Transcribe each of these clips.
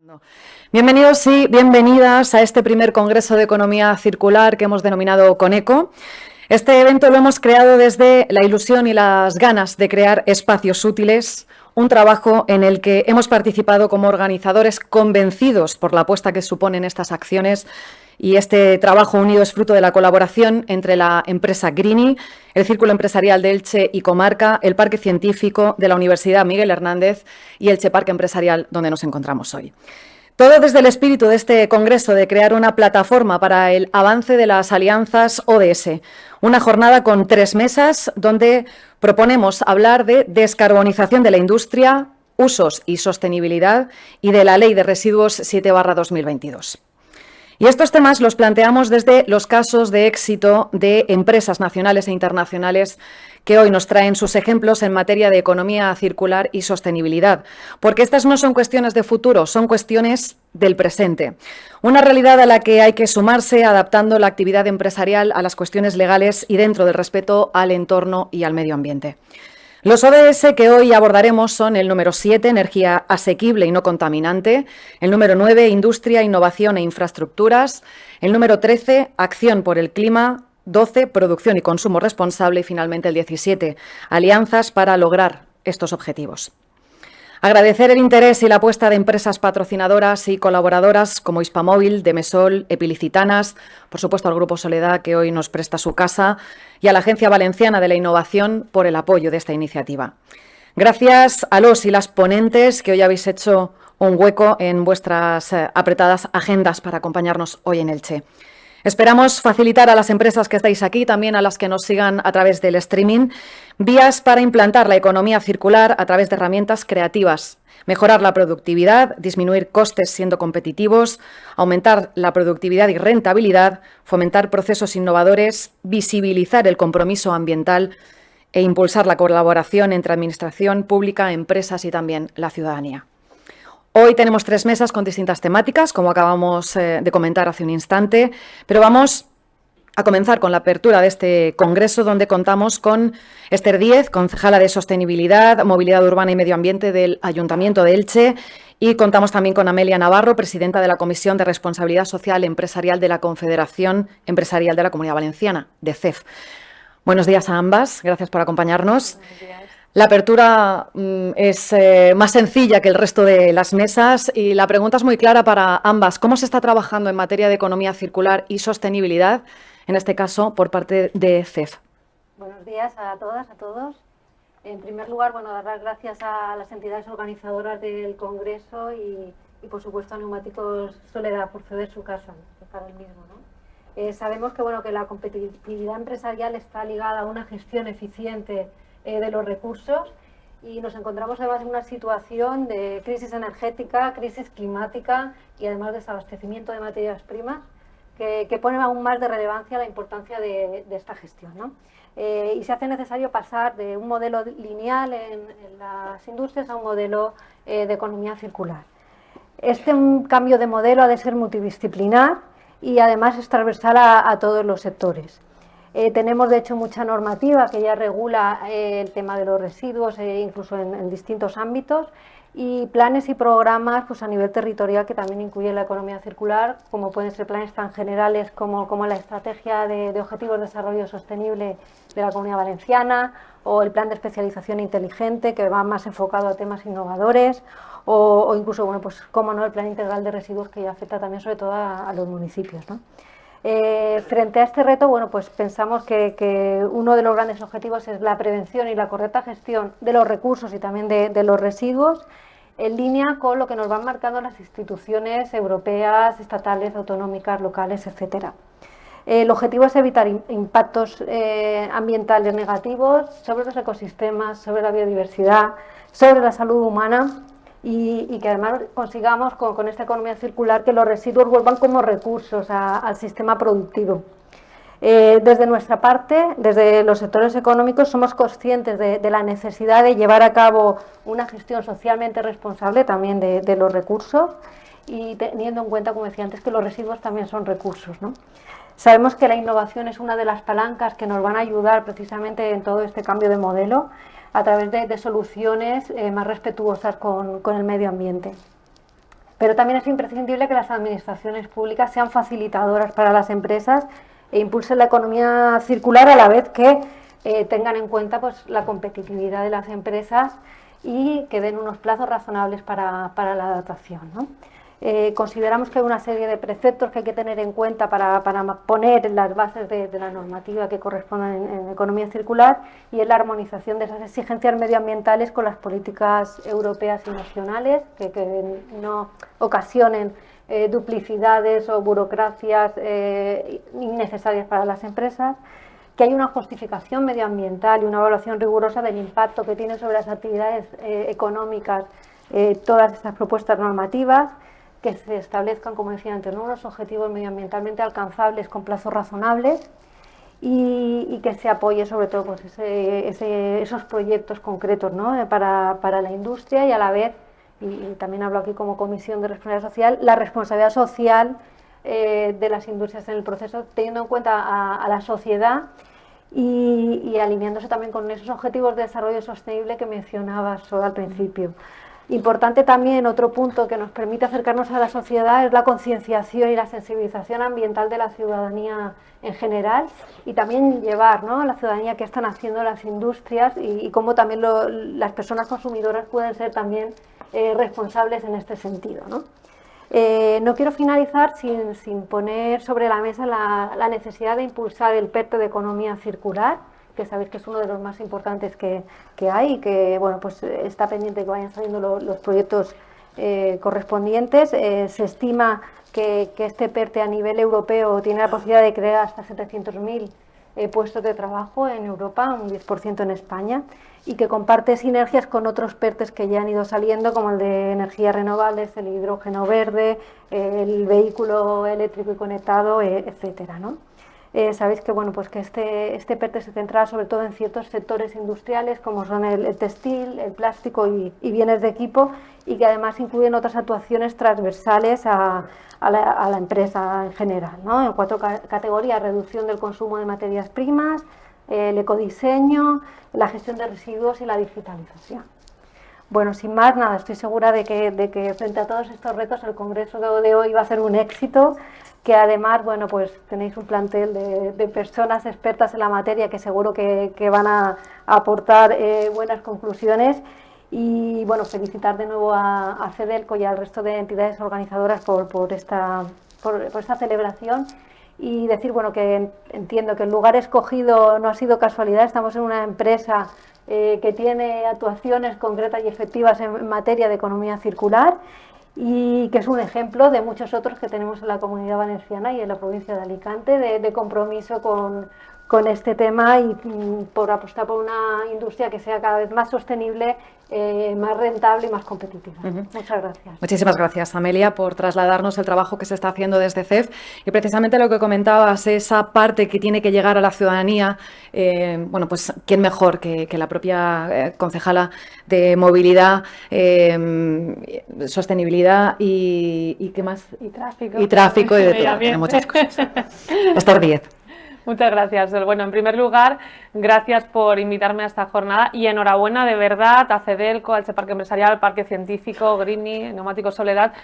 No. Bienvenidos y bienvenidas a este primer Congreso de Economía Circular que hemos denominado CONECO. Este evento lo hemos creado desde la ilusión y las ganas de crear espacios útiles, un trabajo en el que hemos participado como organizadores convencidos por la apuesta que suponen estas acciones, y este trabajo unido es fruto de la colaboración entre la empresa Greeny, el Círculo Empresarial de Elche y Comarca, el Parque Científico de la Universidad Miguel Hernández y Elche Parque Empresarial, donde nos encontramos hoy. Todo desde el espíritu de este congreso de crear una plataforma para el avance de las alianzas ODS, una jornada con 3 mesas donde proponemos hablar de descarbonización de la industria, usos y sostenibilidad y de la Ley de Residuos 7/2022. Y estos temas los planteamos desde los casos de éxito de empresas nacionales e internacionales que hoy nos traen sus ejemplos en materia de economía circular y sostenibilidad, porque estas no son cuestiones de futuro, son cuestiones del presente. Una realidad a la que hay que sumarse adaptando la actividad empresarial a las cuestiones legales y dentro del respeto al entorno y al medio ambiente. Los ODS que hoy abordaremos son el número 7, energía asequible y no contaminante, el número 9, industria, innovación e infraestructuras, el número 13, acción por el clima, 12, producción y consumo responsable y finalmente el 17, alianzas para lograr estos objetivos. Agradecer el interés y la apuesta de empresas patrocinadoras y colaboradoras como Hispamóvil, Demesol, Epilicitanas, por supuesto al Grupo Soledad, que hoy nos presta su casa, y a la Agencia Valenciana de la Innovación por el apoyo de esta iniciativa. Gracias a los y las ponentes que hoy habéis hecho un hueco en vuestras apretadas agendas para acompañarnos hoy en Elche. Esperamos facilitar a las empresas que estáis aquí, también a las que nos sigan a través del streaming, vías para implantar la economía circular a través de herramientas creativas, mejorar la productividad, disminuir costes siendo competitivos, aumentar la productividad y rentabilidad, fomentar procesos innovadores, visibilizar el compromiso ambiental e impulsar la colaboración entre administración pública, empresas y también la ciudadanía. Hoy tenemos 3 mesas con distintas temáticas, como acabamos de comentar hace un instante, pero vamos a comenzar con la apertura de este congreso, donde contamos con Esther Díez, concejala de Sostenibilidad, Movilidad Urbana y Medio Ambiente del Ayuntamiento de Elche, y contamos también con Amelia Navarro, presidenta de la Comisión de Responsabilidad Social Empresarial de la Confederación Empresarial de la Comunidad Valenciana, de CEF. Buenos días a ambas, gracias por acompañarnos. Buenos días. La apertura es más sencilla que el resto de las mesas y la pregunta es muy clara para ambas. ¿Cómo se está trabajando en materia de economía circular y sostenibilidad, en este caso por parte de CEF? Buenos días a todas, a todos. En primer lugar, dar las gracias a las entidades organizadoras del Congreso y por supuesto a Neumáticos Soledad por ceder su casa para el mismo, ¿no? Sabemos que la competitividad empresarial está ligada a una gestión eficiente de los recursos y nos encontramos además en una situación de crisis energética, crisis climática y además desabastecimiento de materias primas que pone aún más de relevancia la importancia de esta gestión, ¿no? Y se hace necesario pasar de un modelo lineal en las industrias a un modelo de economía circular. Un cambio de modelo ha de ser multidisciplinar y además es transversal a todos los sectores. Tenemos, de hecho, mucha normativa que ya regula el tema de los residuos, incluso en distintos ámbitos, y planes y programas a nivel territorial que también incluyen la economía circular, como pueden ser planes tan generales como la Estrategia de Objetivos de Desarrollo Sostenible de la Comunidad Valenciana, o el Plan de Especialización Inteligente, que va más enfocado a temas innovadores, o incluso, cómo no, el Plan Integral de Residuos, que ya afecta también sobre todo a los municipios, ¿no? Frente a este reto, pensamos que uno de los grandes objetivos es la prevención y la correcta gestión de los recursos y también de los residuos, en línea con lo que nos van marcando las instituciones europeas, estatales, autonómicas, locales, etcétera. El objetivo es evitar impactos ambientales negativos sobre los ecosistemas, sobre la biodiversidad, sobre la salud humana, y que además consigamos con esta economía circular que los residuos vuelvan como recursos al sistema productivo. Desde nuestra parte, desde los sectores económicos, somos conscientes de la necesidad de llevar a cabo una gestión socialmente responsable también de los recursos y teniendo en cuenta, como decía antes, que los residuos también son recursos, ¿no? Sabemos que la innovación es una de las palancas que nos van a ayudar precisamente en todo este cambio de modelo a través de soluciones más respetuosas con el medio ambiente. Pero también es imprescindible que las administraciones públicas sean facilitadoras para las empresas e impulsen la economía circular a la vez que tengan en cuenta pues, la competitividad de las empresas y que den unos plazos razonables para la adaptación, ¿no? Consideramos que hay una serie de preceptos que hay que tener en cuenta para poner las bases de la normativa que correspondan en economía circular, y es la armonización de esas exigencias medioambientales con las políticas europeas y nacionales, que no ocasionen duplicidades o burocracias innecesarias para las empresas, que hay una justificación medioambiental y una evaluación rigurosa del impacto que tienen sobre las actividades económicas todas estas propuestas normativas, que se establezcan, como decía antes, ¿no?, unos objetivos medioambientalmente alcanzables con plazos razonables y que se apoye sobre todo pues, esos proyectos concretos, ¿no?, para la industria, y a la vez, y también hablo aquí como Comisión de Responsabilidad Social, la responsabilidad social de las industrias en el proceso, teniendo en cuenta a la sociedad y alineándose también con esos objetivos de desarrollo sostenible que mencionabas al principio. Importante también, otro punto que nos permite acercarnos a la sociedad, es la concienciación y la sensibilización ambiental de la ciudadanía en general, y también llevar, ¿no?, a la ciudadanía qué están haciendo las industrias y cómo también las personas consumidoras pueden ser también responsables en este sentido, ¿no? No quiero finalizar sin poner sobre la mesa la necesidad de impulsar el PERTE de economía circular, que sabéis que es uno de los más importantes que hay, y que bueno, pues está pendiente que vayan saliendo los proyectos correspondientes. Se estima que este PERTE a nivel europeo tiene la posibilidad de crear hasta 700.000 puestos de trabajo en Europa, un 10% en España, y que comparte sinergias con otros PERTES que ya han ido saliendo, como el de energías renovables, el hidrógeno verde, el vehículo eléctrico y conectado, etcétera, ¿no? Sabéis que, bueno, pues que este PERTE se centra sobre todo en ciertos sectores industriales, como son el textil, el plástico y bienes de equipo, y que además incluyen otras actuaciones transversales a la empresa en general, ¿no? En 4 categorías: reducción del consumo de materias primas, el ecodiseño, la gestión de residuos y la digitalización. Bueno, sin más, nada, estoy segura de que frente a todos estos retos el Congreso de hoy va a ser un éxito, que además, bueno, pues tenéis un plantel de personas expertas en la materia que seguro que van a aportar buenas conclusiones. Y bueno, felicitar de nuevo a CEDELCO y al resto de entidades organizadoras por esta celebración, y decir, bueno, que entiendo que el lugar escogido no ha sido casualidad. Estamos en una empresa que tiene actuaciones concretas y efectivas en materia de economía circular, y que es un ejemplo de muchos otros que tenemos en la Comunidad Valenciana y en la provincia de Alicante, de compromiso con este tema, y por apostar por una industria que sea cada vez más sostenible, más rentable y más competitiva. Muchas gracias. Muchísimas gracias, Amelia, por trasladarnos el trabajo que se está haciendo desde CEF, y precisamente lo que comentabas, esa parte que tiene que llegar a la ciudadanía. Bueno, pues quién mejor que la propia concejala de movilidad, sostenibilidad y ¿qué más? Y tráfico. Y tráfico y de todo, tiene muchas cosas. Esther Díez. Muchas gracias. Bueno, en primer lugar, gracias por invitarme a esta jornada, y enhorabuena de verdad a CEDELCO, al Parque Empresarial, al Parque Científico, Greeny, Neumáticos Soledad,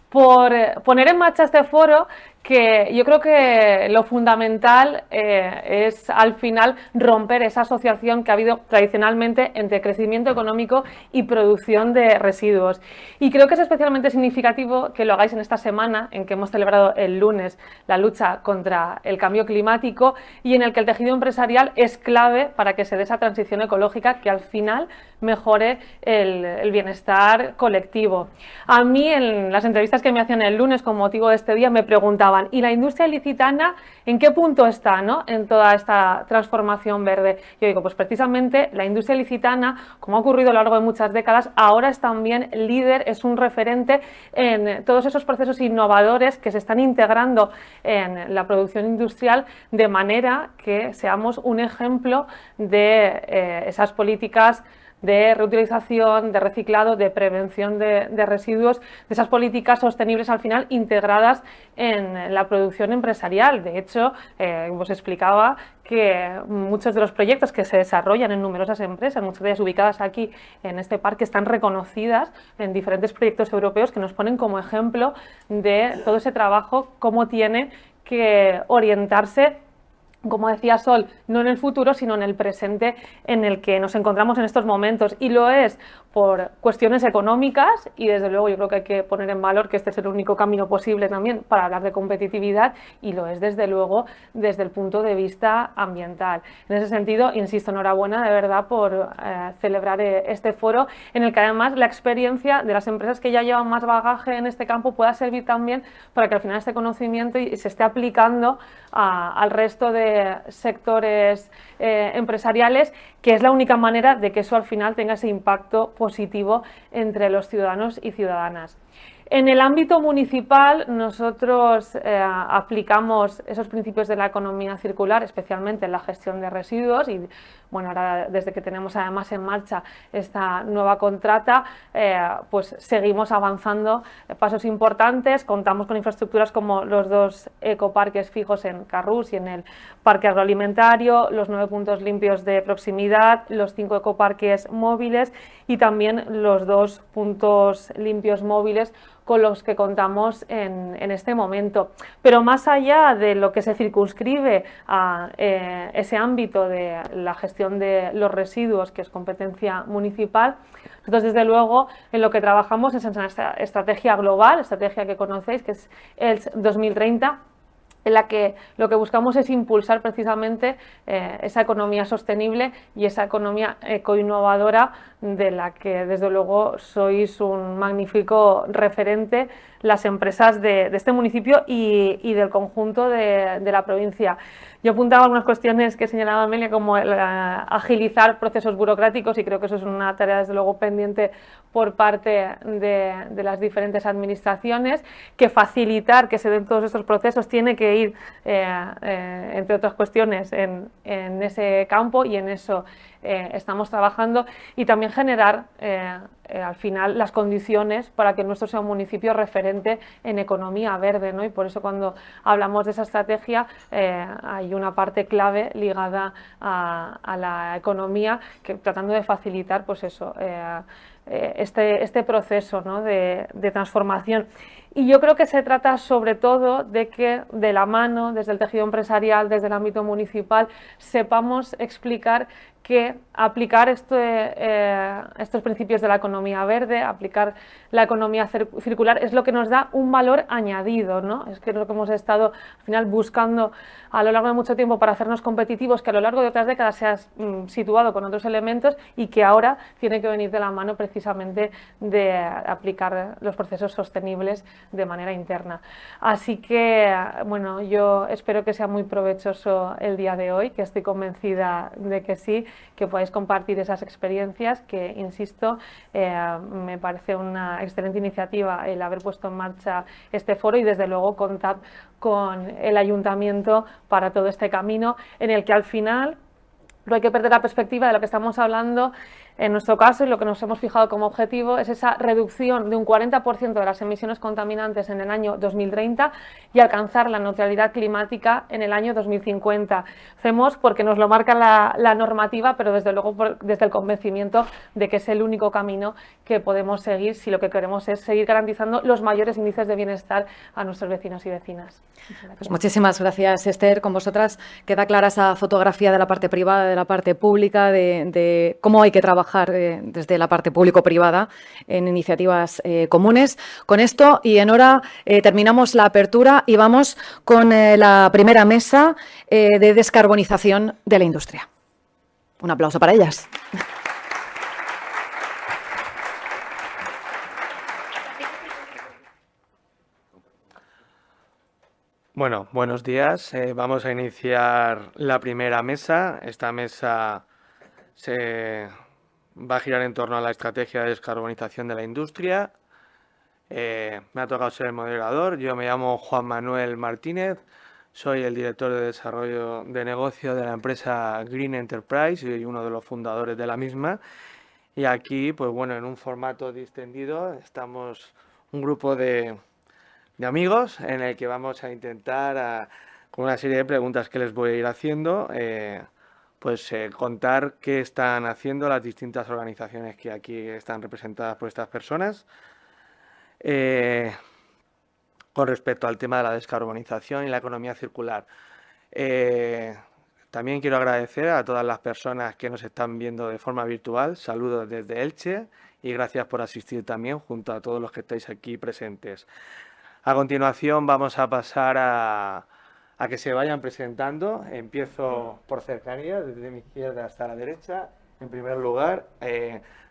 por poner en marcha este foro, que yo creo que lo fundamental es al final romper esa asociación que ha habido tradicionalmente entre crecimiento económico y producción de residuos. Y creo que es especialmente significativo que lo hagáis en esta semana en que hemos celebrado el lunes la lucha contra el cambio climático, y en el que el tejido empresarial es clave para que se dé esa transición ecológica que al final mejore el bienestar colectivo. A mí, en las entrevistas que me hacían el lunes con motivo de este día, me preguntaban: ¿y la industria ilicitana en qué punto está, ¿no?, en toda esta transformación verde? Yo digo, pues precisamente la industria ilicitana, como ha ocurrido a lo largo de muchas décadas, ahora es también líder, es un referente en todos esos procesos innovadores que se están integrando en la producción industrial, de manera que seamos un ejemplo de esas políticas de reutilización, de reciclado, de prevención de residuos, de esas políticas sostenibles al final integradas en la producción empresarial. De hecho, os explicaba que muchos de los proyectos que se desarrollan en numerosas empresas, muchas de ellas ubicadas aquí en este parque, están reconocidas en diferentes proyectos europeos que nos ponen como ejemplo de todo ese trabajo, cómo tiene que orientarse, como decía Sol, no en el futuro, sino en el presente en el que nos encontramos en estos momentos. Y lo es por cuestiones económicas y, desde luego, yo creo que hay que poner en valor que este es el único camino posible también para hablar de competitividad, y lo es, desde luego, desde el punto de vista ambiental. En ese sentido, insisto, enhorabuena de verdad por celebrar este foro, en el que además la experiencia de las empresas que ya llevan más bagaje en este campo pueda servir también para que al final este conocimiento se esté aplicando al resto de sectores empresariales, que es la única manera de que eso al final tenga ese impacto positivo entre los ciudadanos y ciudadanas. En el ámbito municipal, nosotros aplicamos esos principios de la economía circular, especialmente en la gestión de residuos, y bueno, ahora, desde que tenemos además en marcha esta nueva contrata, pues seguimos avanzando pasos importantes. Contamos con infraestructuras como los 2 ecoparques fijos en Carrús y en el parque agroalimentario, los 9 puntos limpios de proximidad, los 5 ecoparques móviles y también los 2 puntos limpios móviles con los que contamos en este momento. Pero más allá de lo que se circunscribe a ese ámbito de la gestión de los residuos, que es competencia municipal, nosotros, desde luego, en lo que trabajamos es en esta estrategia global, estrategia que conocéis, que es el 2030, en la que lo que buscamos es impulsar precisamente esa economía sostenible y esa economía ecoinnovadora, de la que desde luego sois un magnífico referente las empresas de este municipio y del conjunto de la provincia. Yo apuntaba algunas cuestiones que señalaba Amelia, como el agilizar procesos burocráticos, y creo que eso es una tarea desde luego pendiente por parte de las diferentes administraciones, que facilitar que se den todos estos procesos tiene que ir, entre otras cuestiones, en ese campo, y en eso estamos trabajando, y también generar al final las condiciones para que nuestro sea un municipio referente en economía verde, ¿no? Y por eso, cuando hablamos de esa estrategia, hay una parte clave ligada a la economía, que tratando de facilitar, pues eso, este proceso, ¿no?, de transformación. Y yo creo que se trata sobre todo de que, de la mano, desde el tejido empresarial, desde el ámbito municipal, sepamos explicar que aplicar estos principios de la economía verde, aplicar la economía circular, es lo que nos da un valor añadido, ¿no? Es que es lo que hemos estado al final buscando a lo largo de mucho tiempo para hacernos competitivos, que a lo largo de otras décadas se ha situado con otros elementos, y que ahora tiene que venir de la mano precisamente de aplicar los procesos sostenibles de manera interna. Así que, bueno, yo espero que sea muy provechoso el día de hoy, que estoy convencida de que sí, que podáis compartir esas experiencias, que, insisto, me parece una excelente iniciativa el haber puesto en marcha este foro, y desde luego contad con el ayuntamiento para todo este camino, en el que al final no hay que perder la perspectiva de lo que estamos hablando. En nuestro caso, y lo que nos hemos fijado como objetivo, es esa reducción de un 40% de las emisiones contaminantes en el año 2030 y alcanzar la neutralidad climática en el año 2050. Hacemos porque nos lo marca la normativa, pero desde luego desde el convencimiento de que es el único camino que podemos seguir si lo que queremos es seguir garantizando los mayores índices de bienestar a nuestros vecinos y vecinas. Pues muchísimas gracias, Esther. Con vosotras queda clara esa fotografía de la parte privada, de la parte pública, de cómo hay que trabajar desde la parte público-privada en iniciativas comunes. Con esto y en hora terminamos la apertura y vamos con la primera mesa de descarbonización de la industria. Un aplauso para ellas. Bueno, buenos días. Vamos a iniciar la primera mesa. Esta mesa se va a girar en torno a la estrategia de descarbonización de la industria. Me ha tocado ser el moderador. Yo me llamo Juan Manuel Martínez, soy el director de desarrollo de negocio de la empresa Green Enterprise y uno de los fundadores de la misma. Y aquí, pues bueno, en un formato distendido, estamos un grupo de amigos en el que vamos a intentar, con una serie de preguntas que les voy a ir haciendo, contar qué están haciendo las distintas organizaciones que aquí están representadas por estas personas. Con respecto al tema de la descarbonización y la economía circular. También quiero agradecer a todas las personas que nos están viendo de forma virtual. Saludos desde Elche y gracias por asistir también junto a todos los que estáis aquí presentes. A continuación vamos a pasar a que se vayan presentando. Empiezo por cercanía, desde mi izquierda hasta la derecha. En primer lugar,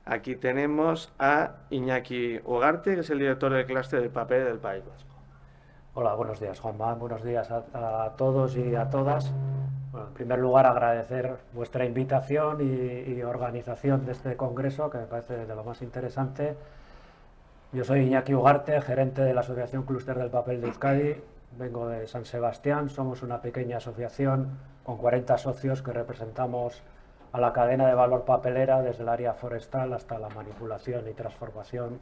aquí tenemos a Iñaki Ugarte, que es el director del clúster del papel del País Vasco. Hola, buenos días, Juanma. Buenos días a todos y a todas. Bueno, en primer lugar, agradecer vuestra invitación y organización de este congreso, que me parece de lo más interesante. Yo soy Iñaki Ugarte, gerente de la Asociación Clúster del Papel de Euskadi. Vengo de San Sebastián. Somos una pequeña asociación con 40 socios que representamos a la cadena de valor papelera, desde el área forestal hasta la manipulación y transformación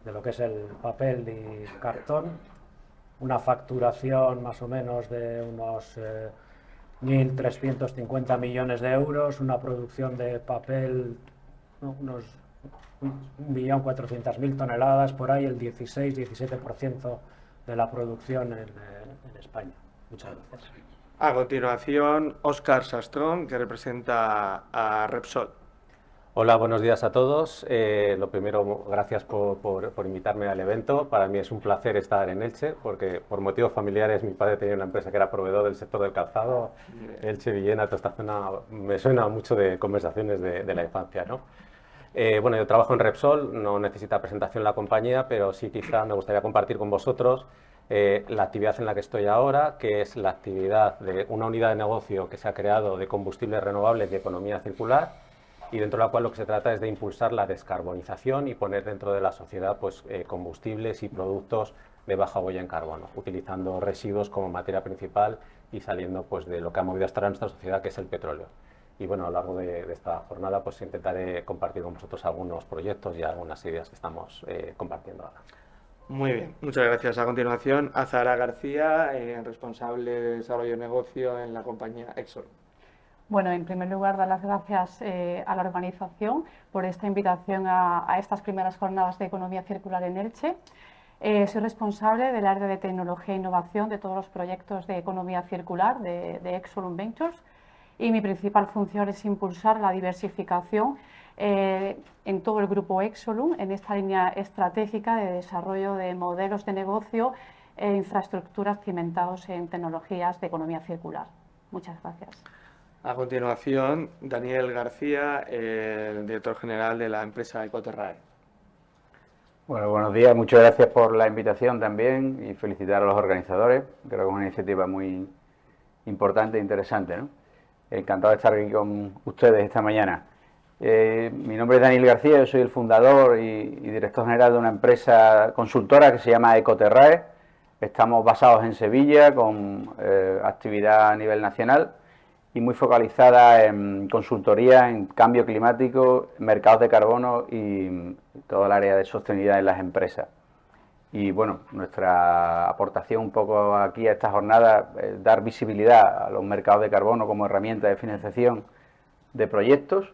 de lo que es el papel y cartón. Una facturación más o menos de unos 1.350 millones de euros, una producción de papel, unos 1.400.000 toneladas, por ahí el 16-17% de la producción en España. Muchas gracias. A continuación, Óscar Sastrón, que representa a Repsol. Hola, buenos días a todos. Lo primero, gracias por invitarme al evento. Para mí es un placer estar en Elche, porque por motivos familiares mi padre tenía una empresa que era proveedor del sector del calzado. Elche, Villena, toda esta zona me suena mucho de conversaciones de la infancia, ¿no? Bueno, yo trabajo en Repsol, no necesita presentación la compañía, pero sí quizá me gustaría compartir con vosotros la actividad en la que estoy ahora, que es la actividad de una unidad de negocio que se ha creado de combustibles renovables y economía circular, y dentro de la cual lo que se trata es de impulsar la descarbonización y poner dentro de la sociedad combustibles y productos de baja huella en carbono, utilizando residuos como materia principal y saliendo de lo que ha movido hasta ahora nuestra sociedad, que es el petróleo. Y bueno, a lo largo de esta jornada intentaré compartir con vosotros algunos proyectos y algunas ideas que estamos compartiendo ahora. Muy bien, muchas gracias. A continuación, Azahara García, responsable de desarrollo de negocio en la compañía Exxon. Bueno, en primer lugar, dar las gracias a la organización por esta invitación a estas primeras jornadas de economía circular en Elche. Soy responsable del área de tecnología e innovación de todos los proyectos de economía circular de Exolum Ventures, y mi principal función es impulsar la diversificación en todo el grupo Exolum en esta línea estratégica de desarrollo de modelos de negocio e infraestructuras cimentados en tecnologías de economía circular. Muchas gracias. A continuación, Daniel García, el director general de la empresa Ecoterrae. Bueno, buenos días, muchas gracias por la invitación también y felicitar a los organizadores. Creo que es una iniciativa muy importante e interesante, ¿no? Encantado de estar aquí con ustedes esta mañana. Mi nombre es Daniel García, yo soy el fundador y director general de una empresa consultora que se llama Ecoterrae. Estamos basados en Sevilla con actividad a nivel nacional y muy focalizada en consultoría, en cambio climático, mercados de carbono y todo el área de sostenibilidad en las empresas. Y bueno, nuestra aportación un poco aquí a esta jornada es dar visibilidad a los mercados de carbono como herramienta de financiación de proyectos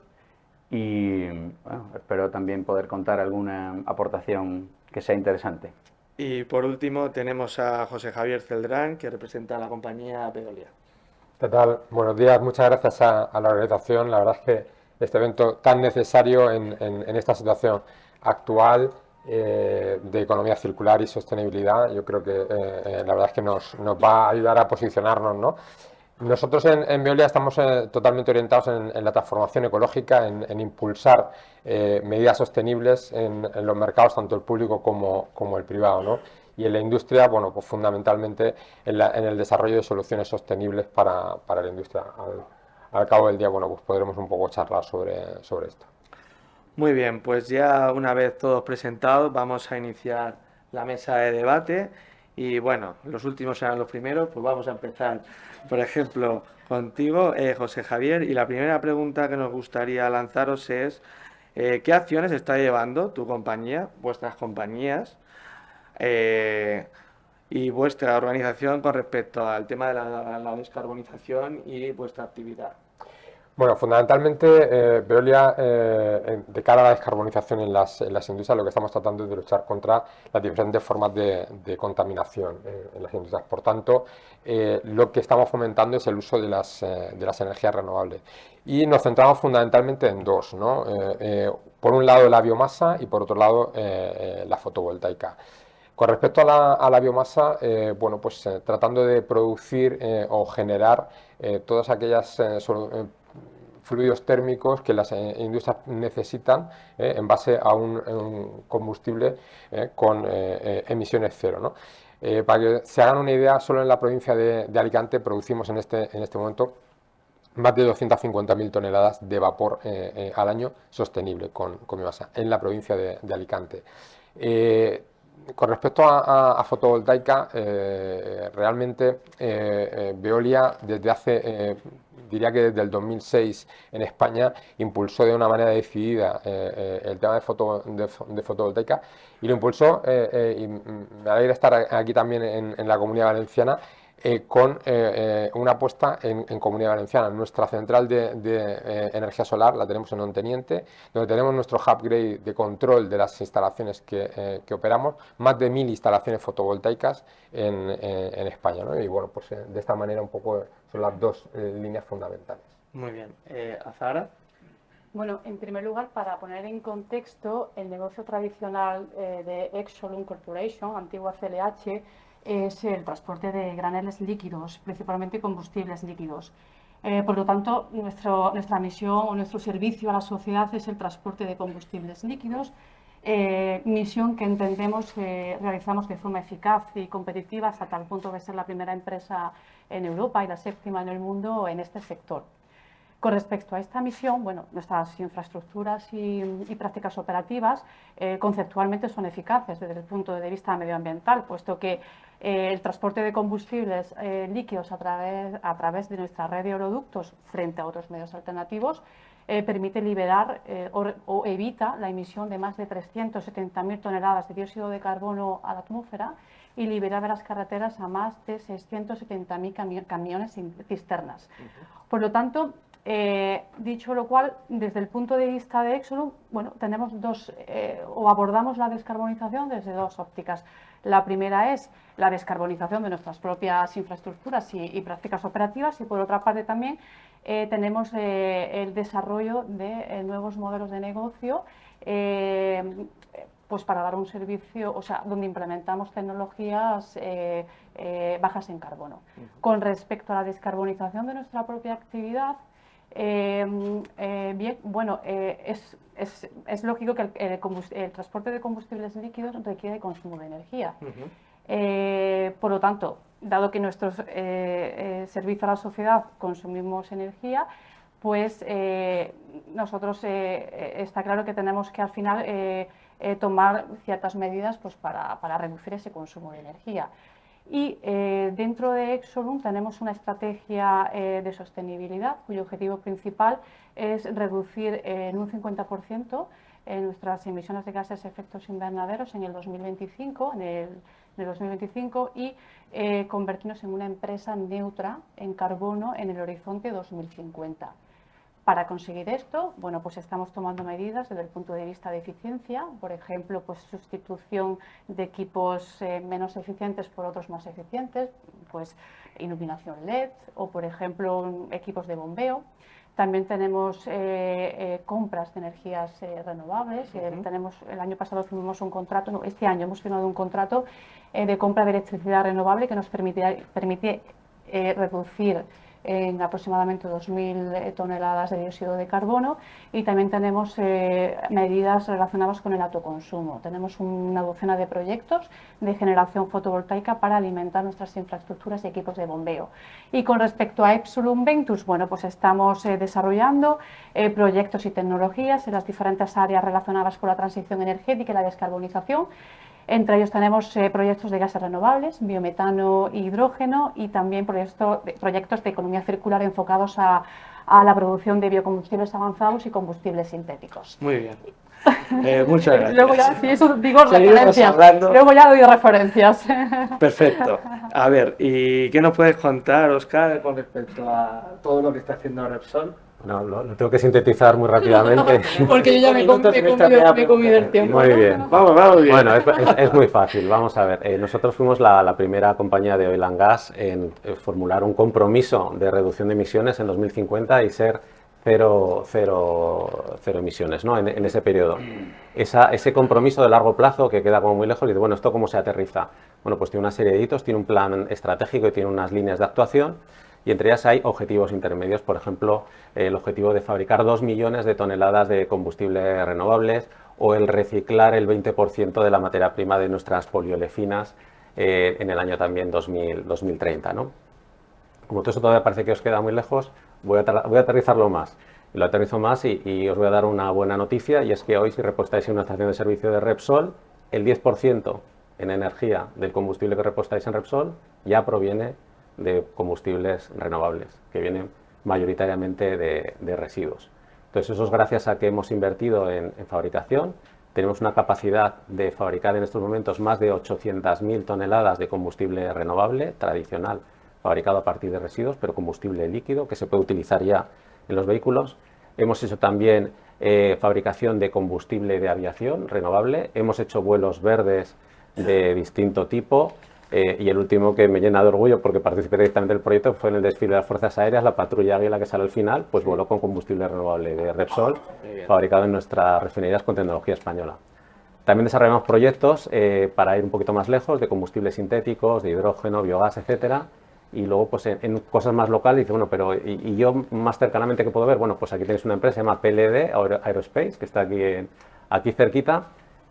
y bueno, espero también poder contar alguna aportación que sea interesante. Y por último tenemos a José Javier Celdrán, que representa a la compañía Veolia. ¿Qué tal? Buenos días, muchas gracias a la organización. La verdad es que este evento tan necesario en esta situación actual de economía circular y sostenibilidad, yo creo que la verdad es que nos va a ayudar a posicionarnos, ¿no? Nosotros en Veolia estamos totalmente orientados en la transformación ecológica, en impulsar medidas sostenibles en los mercados, tanto el público como el privado, ¿no? Y en la industria, bueno, pues fundamentalmente en el desarrollo de soluciones sostenibles para la industria. Al cabo del día, bueno, pues podremos un poco charlar sobre esto. Muy bien, pues ya una vez todos presentados, vamos a iniciar la mesa de debate. Y bueno, los últimos serán los primeros, pues vamos a empezar, por ejemplo, contigo, José Javier. Y la primera pregunta que nos gustaría lanzaros es, ¿Qué acciones está llevando tu compañía, vuestras compañías y vuestra organización con respecto al tema de la descarbonización y vuestra actividad? Bueno, fundamentalmente, Veolia, de cara a la descarbonización en las industrias, lo que estamos tratando es de luchar contra las diferentes formas de contaminación en las industrias. Por tanto, lo que estamos fomentando es el uso de las energías renovables. Y nos centramos fundamentalmente en dos, ¿no? Por un lado, la biomasa y por otro lado, la fotovoltaica. Con respecto a la biomasa, bueno, pues tratando de producir o generar todas aquellas fluidos térmicos que las industrias necesitan en base a un combustible con emisiones cero, ¿no? Para que se hagan una idea, solo en la provincia de Alicante producimos en este momento más de 250.000 toneladas de vapor al año sostenible con biomasa en la provincia de Alicante. Con respecto a fotovoltaica, realmente Veolia desde hace, diría que desde el 2006 en España impulsó de una manera decidida el tema de fotovoltaica y lo impulsó, y me alegra estar aquí también en la Comunidad Valenciana, con una apuesta en Comunidad Valenciana. Nuestra central de energía solar la tenemos en Onteniente, donde tenemos nuestro upgrade de control de las instalaciones que operamos, más de 1000 instalaciones fotovoltaicas en España, ¿no? Y bueno, pues de esta manera un poco son las dos líneas fundamentales. Muy bien. Azahara. Bueno, en primer lugar, para poner en contexto, el negocio tradicional de Exolum Corporation, antigua CLH, es el transporte de graneles líquidos, principalmente combustibles líquidos. Por lo tanto, nuestra misión o nuestro servicio a la sociedad es el transporte de combustibles líquidos, misión que entendemos realizamos de forma eficaz y competitiva hasta tal punto de ser la primera empresa en Europa y la séptima en el mundo en este sector. Con respecto a esta misión, bueno, nuestras infraestructuras y prácticas operativas conceptualmente son eficaces desde el punto de vista medioambiental, puesto que el transporte de combustibles líquidos a través de nuestra red de oleoductos frente a otros medios alternativos permite liberar o evita la emisión de más de 370.000 toneladas de dióxido de carbono a la atmósfera y liberar de las carreteras a más de 670.000 camiones y cisternas. Por lo tanto, dicho lo cual, desde el punto de vista de Exolum, bueno, tenemos abordamos la descarbonización desde dos ópticas. La primera es la descarbonización de nuestras propias infraestructuras y prácticas operativas, y por otra parte también tenemos el desarrollo de nuevos modelos de negocio pues para dar un servicio, o sea, donde implementamos tecnologías bajas en carbono. Con respecto a la descarbonización de nuestra propia actividad, bien, bueno, es lógico que el transporte de combustibles líquidos requiere consumo de energía. Por lo tanto, dado que nuestro servicio a la sociedad consumimos energía, pues nosotros está claro que tenemos que al final tomar ciertas medidas pues, para reducir ese consumo de energía. Y dentro de Exolum tenemos una estrategia de sostenibilidad cuyo objetivo principal es reducir en un 50% nuestras emisiones de gases de efectos invernaderos en el 2025, y convertirnos en una empresa neutra en carbono en el horizonte 2050. Para conseguir esto, bueno, pues estamos tomando medidas desde el punto de vista de eficiencia, por ejemplo, pues sustitución de equipos menos eficientes por otros más eficientes, pues iluminación LED o, por ejemplo, equipos de bombeo. También tenemos compras de energías renovables. El año pasado firmamos un contrato, no, este año hemos firmado un contrato de compra de electricidad renovable que nos permite reducir en aproximadamente 2.000 toneladas de dióxido de carbono, y también tenemos medidas relacionadas con el autoconsumo. Tenemos una docena de proyectos de generación fotovoltaica para alimentar nuestras infraestructuras y equipos de bombeo. Y con respecto a Exolum Ventus, bueno, pues estamos desarrollando proyectos y tecnologías en las diferentes áreas relacionadas con la transición energética y la descarbonización. Entre ellos tenemos proyectos de gases renovables, biometano e hidrógeno, y también proyectos de economía circular enfocados a a la producción de biocombustibles avanzados y combustibles sintéticos. Muy bien. Muchas gracias. Luego ya, si eso digo Seguiremos referencias, hablando. luego ya doy referencias. Perfecto. A ver, ¿y qué nos puedes contar, Óscar, con respecto a todo lo que está haciendo Repsol? No, lo tengo que sintetizar muy rápidamente. Porque yo ya me he comido el tiempo. Muy bien. Vamos bien. Bueno, es muy fácil. Vamos a ver. Nosotros fuimos la primera compañía de oil and gas en formular un compromiso de reducción de emisiones en 2050 y ser cero emisiones, ¿no? En ese periodo. Ese compromiso de largo plazo que queda como muy lejos, y dice, bueno, ¿esto cómo se aterriza? Bueno, pues tiene una serie de hitos, tiene un plan estratégico y tiene unas líneas de actuación. Y entre ellas hay objetivos intermedios, por ejemplo, el objetivo de fabricar 2 millones de toneladas de combustibles renovables o el reciclar el 20% de la materia prima de nuestras poliolefinas en el año también 2030, ¿no? Como todo eso todavía parece que os queda muy lejos, voy a aterrizarlo más. Lo aterrizo más y os voy a dar una buena noticia, y es que hoy, si repostáis en una estación de servicio de Repsol, el 10% en energía del combustible que repostáis en Repsol ya proviene de combustibles renovables, que vienen mayoritariamente de residuos. Entonces, eso es gracias a que hemos invertido en fabricación. Tenemos una capacidad de fabricar en estos momentos más de 800.000 toneladas de combustible renovable, tradicional, fabricado a partir de residuos, pero combustible líquido, que se puede utilizar ya en los vehículos. Hemos hecho también fabricación de combustible de aviación renovable. Hemos hecho vuelos verdes de distinto tipo. Y el último que me llena de orgullo, porque participé directamente del proyecto, fue en el desfile de las Fuerzas Aéreas, la patrulla Águila que sale al final, pues voló con combustible renovable de Repsol, fabricado en nuestras refinerías con tecnología española. También desarrollamos proyectos para ir un poquito más lejos, de combustibles sintéticos, de hidrógeno, biogás, etcétera. Y luego, pues en cosas más locales, dice, bueno, pero ¿y yo más cercanamente qué puedo ver? Bueno, pues aquí tenéis una empresa, se llama PLD Aerospace, que está aquí cerquita.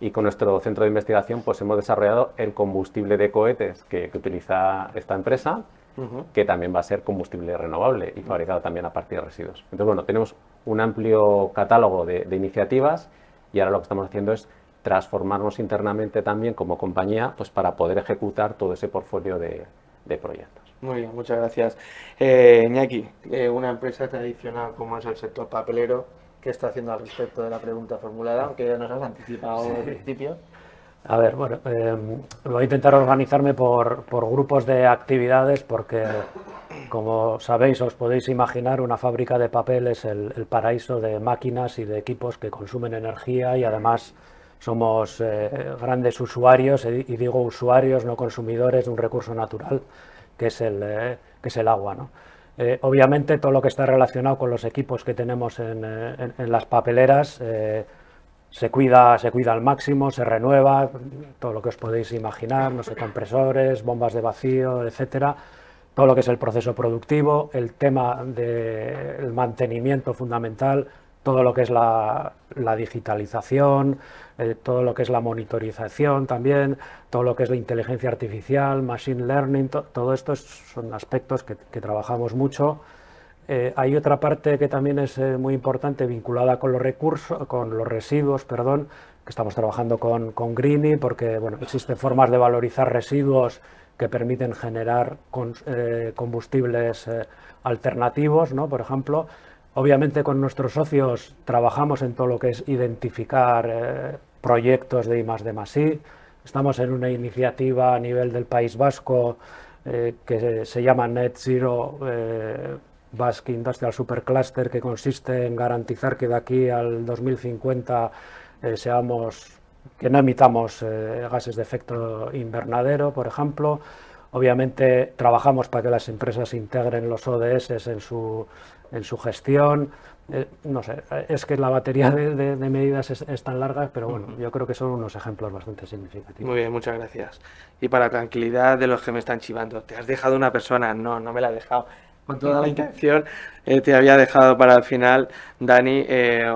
Y con nuestro centro de investigación pues hemos desarrollado el combustible de cohetes que utiliza esta empresa, que también va a ser combustible renovable y fabricado también a partir de residuos. Entonces, bueno, tenemos un amplio catálogo de iniciativas, y ahora lo que estamos haciendo es transformarnos internamente también como compañía, pues para poder ejecutar todo ese portfolio de proyectos. Muy bien, muchas gracias. Iñaki, una empresa tradicional como es el sector papelero, ¿qué está haciendo al respecto de la pregunta formulada? Aunque ya nos has anticipado al principio. A ver, bueno, voy a intentar organizarme por grupos de actividades, porque, como sabéis, os podéis imaginar, una fábrica de papel es el paraíso de máquinas y de equipos que consumen energía, y además somos grandes usuarios, y digo usuarios, no consumidores, de un recurso natural que es el agua, ¿no? Obviamente todo lo que está relacionado con los equipos que tenemos en las papeleras se cuida al máximo, se renueva, todo lo que os podéis imaginar, no sé, compresores, bombas de vacío, etcétera, todo lo que es el proceso productivo, el tema del mantenimiento fundamental, todo lo que es la digitalización, todo lo que es la monitorización también, todo lo que es la inteligencia artificial, machine learning, todo esto son aspectos que trabajamos mucho. Hay otra parte que también es muy importante, vinculada con los residuos, que estamos trabajando con Greenie, porque bueno, existen formas de valorizar residuos que permiten generar combustibles alternativos, ¿no? Por ejemplo, obviamente con nuestros socios trabajamos en todo lo que es identificar proyectos de I+D+I. Estamos en una iniciativa a nivel del País Vasco que se llama Net Zero Basque Industrial Supercluster, que consiste en garantizar que de aquí al 2050 que no emitamos gases de efecto invernadero, por ejemplo. Obviamente trabajamos para que las empresas integren los ODS en su gestión. No sé, es que la batería de medidas es tan larga, pero bueno, yo creo que son unos ejemplos bastante significativos. Muy bien, muchas gracias. Y para tranquilidad de los que me están chivando, ¿te has dejado una persona? No me la he dejado. Con toda la intención te había dejado para el final, Dani.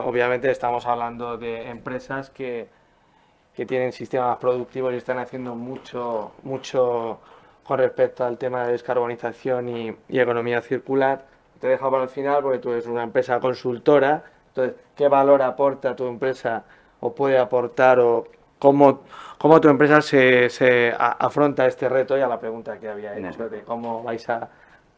Obviamente estamos hablando de empresas que tienen sistemas productivos y están haciendo mucho con respecto al tema de descarbonización y economía circular. Te he dejado para el final porque tú eres una empresa consultora. Entonces, ¿qué valor aporta tu empresa o puede aportar, o cómo tu empresa se afronta este reto y a la pregunta que había hecho de cómo vais a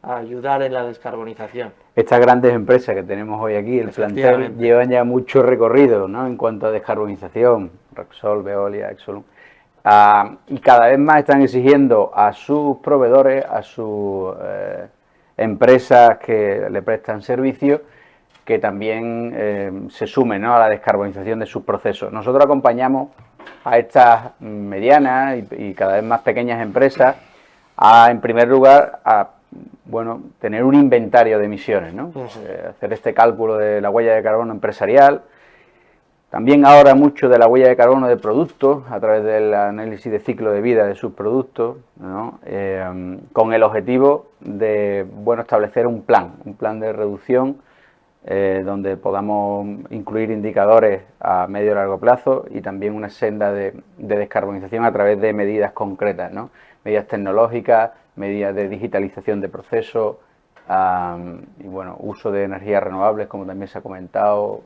a ayudar en la descarbonización. Estas grandes empresas que tenemos hoy aquí, el plantel, llevan ya mucho recorrido, ¿no?, en cuanto a descarbonización, Repsol, Veolia, Exolum, y cada vez más están exigiendo a sus proveedores, a sus empresas que le prestan servicio, que también se sumen, ¿no?, a la descarbonización de sus procesos. Nosotros acompañamos a estas medianas y cada vez más pequeñas empresas en primer lugar, tener un inventario de emisiones, ¿no? Hacer este cálculo de la huella de carbono empresarial. También ahora mucho de la huella de carbono de productos, a través del análisis de ciclo de vida de sus productos, ¿no?, con el objetivo de, establecer un plan de reducción donde podamos incluir indicadores a medio y largo plazo y también una senda de descarbonización a través de medidas concretas, ¿no?, medidas tecnológicas, medidas de digitalización de procesos y uso de energías renovables, como también se ha comentado,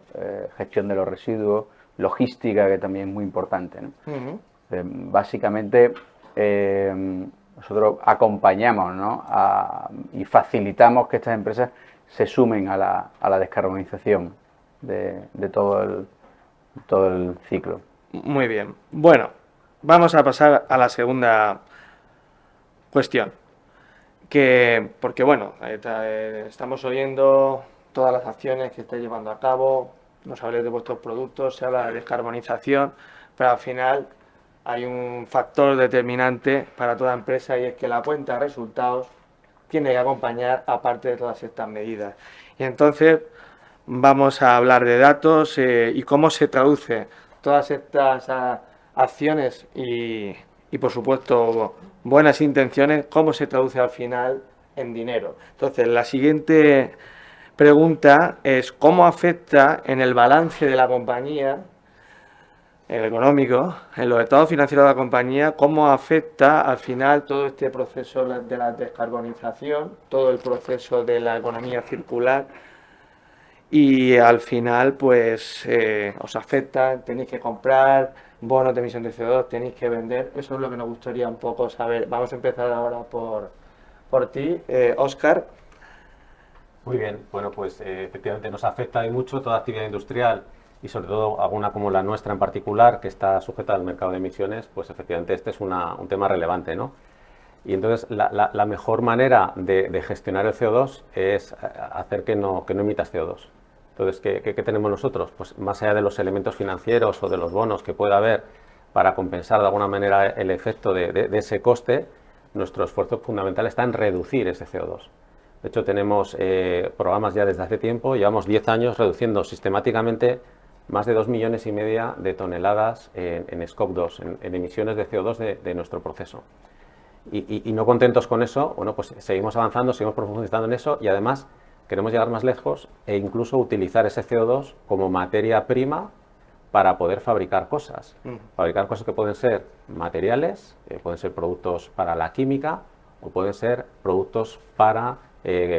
gestión de los residuos, logística, que también es muy importante, ¿no? Básicamente nosotros acompañamos, ¿no?, y facilitamos que estas empresas se sumen a la descarbonización de todo el ciclo. Muy bien. Bueno, vamos a pasar a la segunda cuestión, porque estamos oyendo todas las acciones que estáis llevando a cabo, nos habléis de vuestros productos, se habla de descarbonización, pero al final hay un factor determinante para toda empresa y es que la cuenta de resultados tiene que acompañar aparte de todas estas medidas. Y entonces vamos a hablar de datos y cómo se traduce todas estas acciones y por supuesto buenas intenciones, cómo se traduce al final en dinero. Entonces la siguiente pregunta es cómo afecta en el balance de la compañía, el económico, en los estados financieros de la compañía, cómo afecta al final todo este proceso de la descarbonización, todo el proceso de la economía circular y al final pues os afecta, tenéis que comprar bonos de emisión de CO2, tenéis que vender. Eso es lo que nos gustaría un poco saber. Vamos a empezar ahora por ti, Óscar. Muy bien, pues efectivamente nos afecta y mucho toda actividad industrial y sobre todo alguna como la nuestra en particular, que está sujeta al mercado de emisiones, pues efectivamente este es un tema relevante, ¿no? Y entonces la mejor manera de gestionar el CO2 es hacer que no emitas CO2. Entonces, ¿qué tenemos nosotros? Pues más allá de los elementos financieros o de los bonos que pueda haber para compensar de alguna manera el efecto de ese coste, nuestro esfuerzo fundamental está en reducir ese CO2. De hecho, tenemos programas ya desde hace tiempo, llevamos 10 años reduciendo sistemáticamente más de 2,5 millones de toneladas en Scope 2, en emisiones de CO2 de nuestro proceso. Y no contentos con eso, pues seguimos avanzando, seguimos profundizando en eso y además queremos llegar más lejos e incluso utilizar ese CO2 como materia prima para poder fabricar cosas. Fabricar cosas que pueden ser materiales, pueden ser productos para la química o pueden ser productos para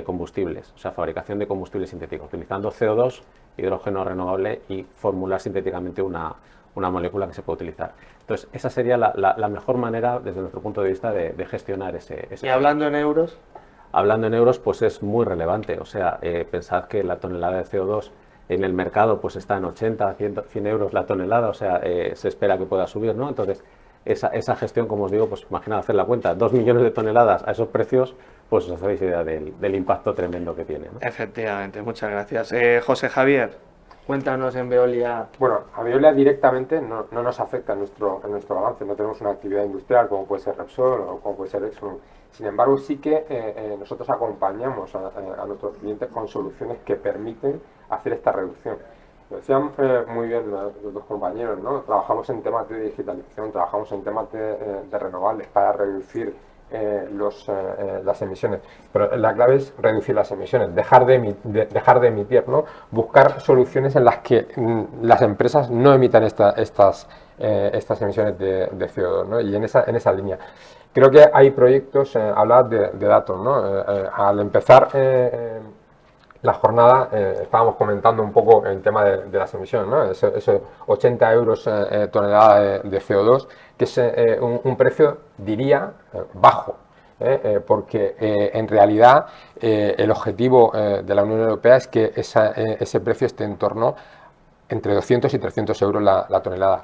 combustibles, o sea, fabricación de combustibles sintéticos, utilizando CO2, hidrógeno renovable y formular sintéticamente una molécula que se puede utilizar. Entonces, esa sería la mejor manera, desde nuestro punto de vista, de gestionar ese ¿Y hablando en euros? Hablando en euros, pues es muy relevante. O sea, pensad que la tonelada de CO2 en el mercado pues está en 80, 100 euros la tonelada, o sea, se espera que pueda subir, ¿no? Entonces, esa gestión, como os digo, pues imaginad hacer la cuenta, 2 millones de toneladas a esos precios, pues os hacéis idea del impacto tremendo que tiene, ¿no? Efectivamente, muchas gracias. José Javier, cuéntanos en Veolia. Bueno, a Veolia directamente no nos afecta en nuestro balance, no tenemos una actividad industrial como puede ser Repsol o como puede ser Exxon. Sin embargo, sí que nosotros acompañamos a nuestros clientes con soluciones que permiten hacer esta reducción. Lo decían muy bien los dos compañeros, ¿no? Trabajamos en temas de digitalización, trabajamos en temas de renovables para reducir las emisiones, pero la clave es reducir las emisiones, dejar de emitir, ¿no? Buscar soluciones en las que las empresas no emitan estas emisiones de CO2, ¿no? Y en esa línea creo que hay proyectos, hablabas de datos, ¿no? Al empezar la jornada estábamos comentando un poco el tema de las emisiones, ¿no? Ese 80 euros tonelada de CO2, que es un precio, diría, bajo. porque en realidad el objetivo de la Unión Europea es que ese precio esté en torno entre 200 y 300 euros la tonelada.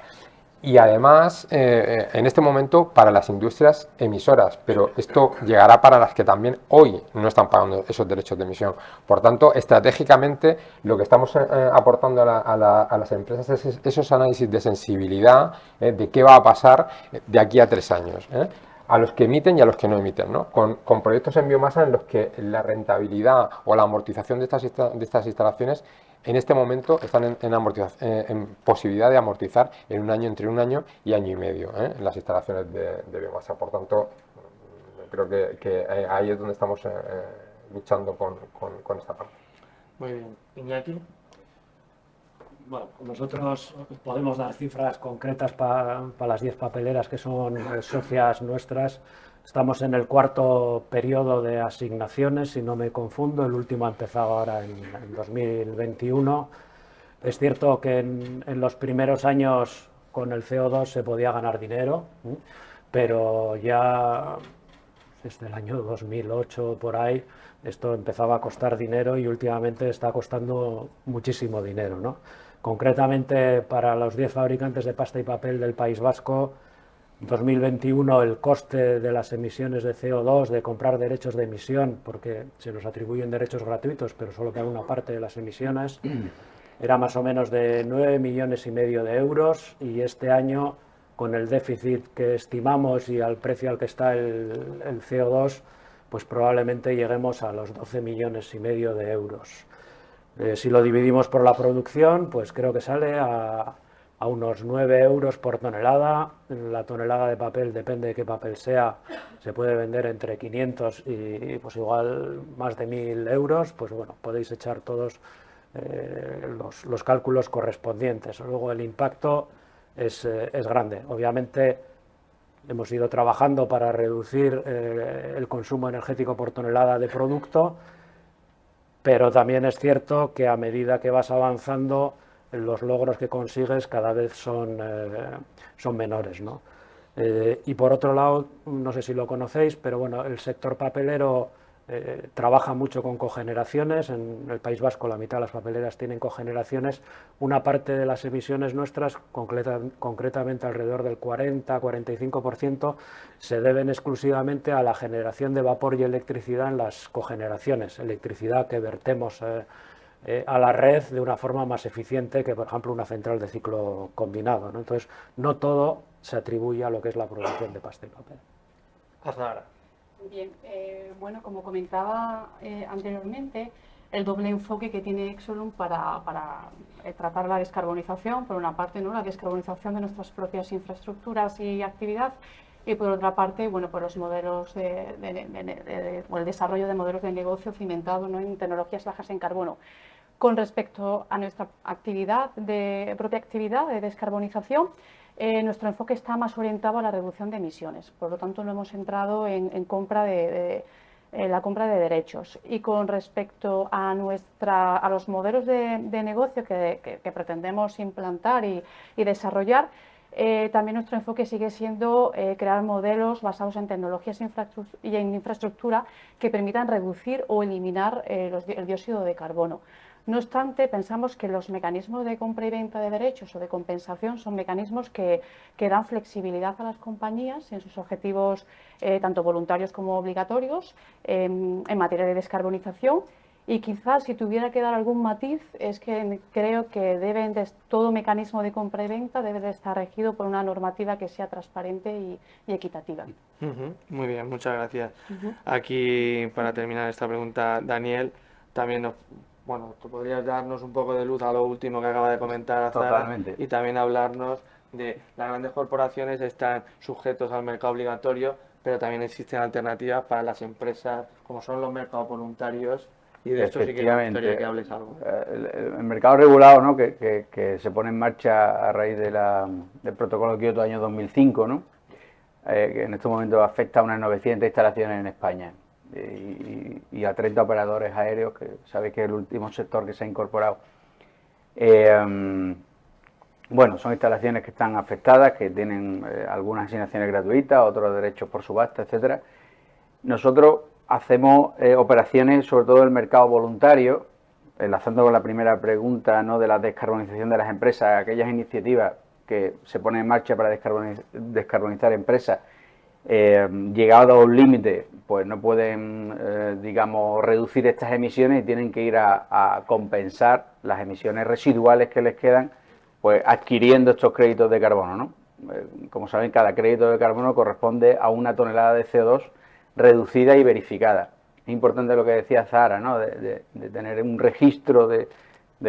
Y además, en este momento, para las industrias emisoras, pero esto llegará para las que también hoy no están pagando esos derechos de emisión. Por tanto, estratégicamente, lo que estamos aportando a las empresas es esos análisis de sensibilidad, de qué va a pasar de aquí a 3 años. A los que emiten y a los que no emiten, ¿no? Con proyectos en biomasa en los que la rentabilidad o la amortización de estas instalaciones en este momento están en posibilidad de amortizar en un año, entre un año y año y medio, en las instalaciones de biomasa. Por tanto, creo que ahí es donde estamos luchando con esta parte. Muy bien. Iñaki. Bueno, nosotros podemos dar cifras concretas para las 10 papeleras que son socias nuestras. Estamos en el 4.º periodo de asignaciones, si no me confundo. El último ha empezado ahora en 2021. Es cierto que en los primeros años con el CO2 se podía ganar dinero, pero ya desde el año 2008 por ahí esto empezaba a costar dinero y últimamente está costando muchísimo dinero, ¿no? Concretamente, para los 10 fabricantes de pasta y papel del País Vasco, en 2021 el coste de las emisiones de CO2, de comprar derechos de emisión, porque se nos atribuyen derechos gratuitos, pero solo para una parte de las emisiones, era más o menos de 9,5 millones de euros, y este año, con el déficit que estimamos y al precio al que está el CO2, pues probablemente lleguemos a los 12,5 millones de euros. Si lo dividimos por la producción, pues creo que sale a unos 9 euros por tonelada. La tonelada de papel, depende de qué papel sea, se puede vender entre 500 y pues igual más de 1.000 euros. Pues bueno, podéis echar todos los cálculos correspondientes. Luego el impacto es grande. Obviamente hemos ido trabajando para reducir el consumo energético por tonelada de producto, pero también es cierto que a medida que vas avanzando, los logros que consigues cada vez son menores, ¿no? Y por otro lado, no sé si lo conocéis, pero bueno, el sector papelero trabaja mucho con cogeneraciones. En el País Vasco la mitad de las papeleras tienen cogeneraciones. Una parte de las emisiones nuestras, concretamente alrededor del 40-45%, se deben exclusivamente a la generación de vapor y electricidad en las cogeneraciones, electricidad que vertemos a la red de una forma más eficiente que, por ejemplo, una central de ciclo combinado, ¿no? Entonces, no todo se atribuye a lo que es la producción de pasta y papel. Azahara. Bien, bueno, como comentaba anteriormente, el doble enfoque que tiene Exolum para tratar la descarbonización, por una parte, ¿no?, la descarbonización de nuestras propias infraestructuras y actividad, y por otra parte, bueno, por los modelos o el desarrollo de modelos de negocio cimentado, ¿no?, en tecnologías bajas en carbono. Con respecto a nuestra propia actividad de descarbonización, nuestro enfoque está más orientado a la reducción de emisiones. Por lo tanto, no hemos entrado en la compra de derechos. Y con respecto a los modelos de negocio que pretendemos implantar y desarrollar, también nuestro enfoque sigue siendo crear modelos basados en tecnologías y en infraestructura que permitan reducir o eliminar el dióxido de carbono. No obstante, pensamos que los mecanismos de compra y venta de derechos o de compensación son mecanismos que dan flexibilidad a las compañías en sus objetivos, tanto voluntarios como obligatorios, en materia de descarbonización. Y quizás, si tuviera que dar algún matiz, es que creo que todo mecanismo de compra y venta debe de estar regido por una normativa que sea transparente y equitativa. Muy bien, muchas gracias. Aquí, para terminar esta pregunta, Daniel, también tú podrías darnos un poco de luz a lo último que acaba de comentar Azahara. Totalmente. Y también hablarnos de las grandes corporaciones están sujetos al mercado obligatorio, pero también existen alternativas para las empresas, como son los mercados voluntarios. Y de esto sí que me gustaría que hables algo. El mercado regulado, ¿no?, que se pone en marcha a raíz del protocolo de Kioto año 2005, ¿no?, que en estos momentos afecta a unas 900 instalaciones en España y a 30 operadores aéreos, que sabéis que es el último sector que se ha incorporado. Bueno, son instalaciones que están afectadas, que tienen algunas asignaciones gratuitas, otros derechos por subasta, etcétera. nosotros hacemos operaciones, sobre todo en el mercado voluntario, enlazando con la primera pregunta, ¿no?, de la descarbonización de las empresas, aquellas iniciativas que se ponen en marcha para descarbonizar empresas, llegado a un límite, pues no pueden, digamos, reducir estas emisiones y tienen que ir a compensar las emisiones residuales que les quedan, pues adquiriendo estos créditos de carbono, ¿no? Como saben, cada crédito de carbono corresponde a una tonelada de CO2 reducida y verificada. Es importante lo que decía Zahara, ¿no?, de tener un registro de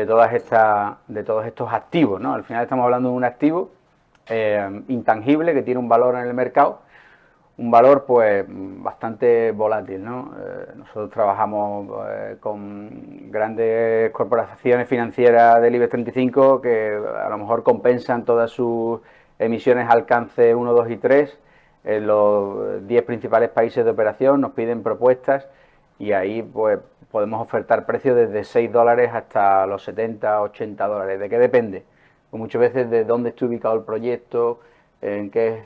todos estos activos, ¿no? Al final estamos hablando de un activo intangible que tiene un valor en el mercado, un valor pues bastante volátil, ¿no? Nosotros trabajamos con grandes corporaciones financieras del IBEX 35 que a lo mejor compensan todas sus emisiones alcance 1, 2 y 3 en los 10 principales países de operación, nos piden propuestas y ahí pues podemos ofertar precios desde $6 hasta los 70, 80 dólares. ¿De qué depende? Pues muchas veces de dónde está ubicado el proyecto, en qué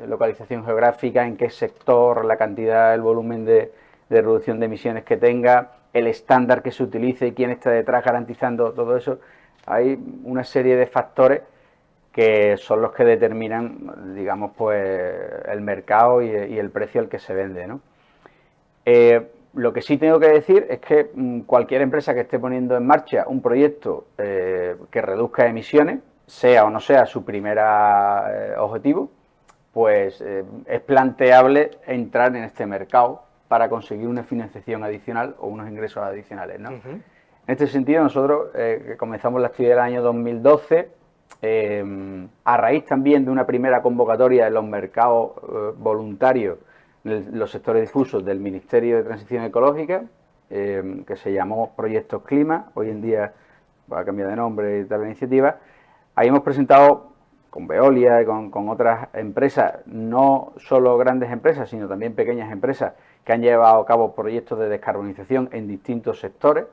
localización geográfica, en qué sector, la cantidad, el volumen de reducción de emisiones que tenga, el estándar que se utilice y quién está detrás garantizando todo eso. Hay una serie de factores que son los que determinan, digamos, pues el mercado y el precio al que se vende, ¿no? Lo que sí tengo que decir es que cualquier empresa que esté poniendo en marcha un proyecto que reduzca emisiones, sea o no sea su primer objetivo, pues es planteable entrar en este mercado para conseguir una financiación adicional o unos ingresos adicionales, ¿no? En este sentido, nosotros comenzamos la actividad del año 2012, a raíz también de una primera convocatoria en los mercados voluntarios, en los sectores difusos del Ministerio de Transición Ecológica, que se llamó Proyectos Clima, hoy en día va a cambiar de nombre y tal la iniciativa. Ahí hemos presentado con Veolia y con otras empresas, no solo grandes empresas, sino también pequeñas empresas que han llevado a cabo proyectos de descarbonización en distintos sectores,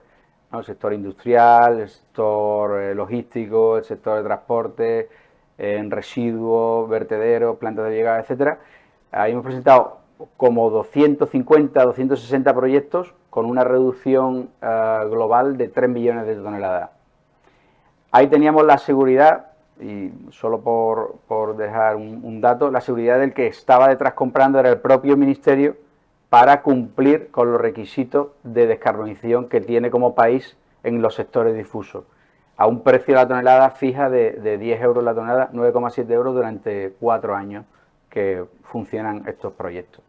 ¿no? El sector industrial, el sector logístico, el sector de transporte, en residuos, vertederos, plantas de llegada, etcétera. Ahí hemos presentado como 250, 260 proyectos con una reducción global de 3 millones de toneladas. Ahí teníamos la seguridad, y solo por dejar un dato, la seguridad del que estaba detrás comprando era el propio Ministerio para cumplir con los requisitos de descarbonización que tiene como país en los sectores difusos, a un precio de la tonelada fija de 10 euros la tonelada, 9,7 euros durante 4 años que funcionan estos proyectos.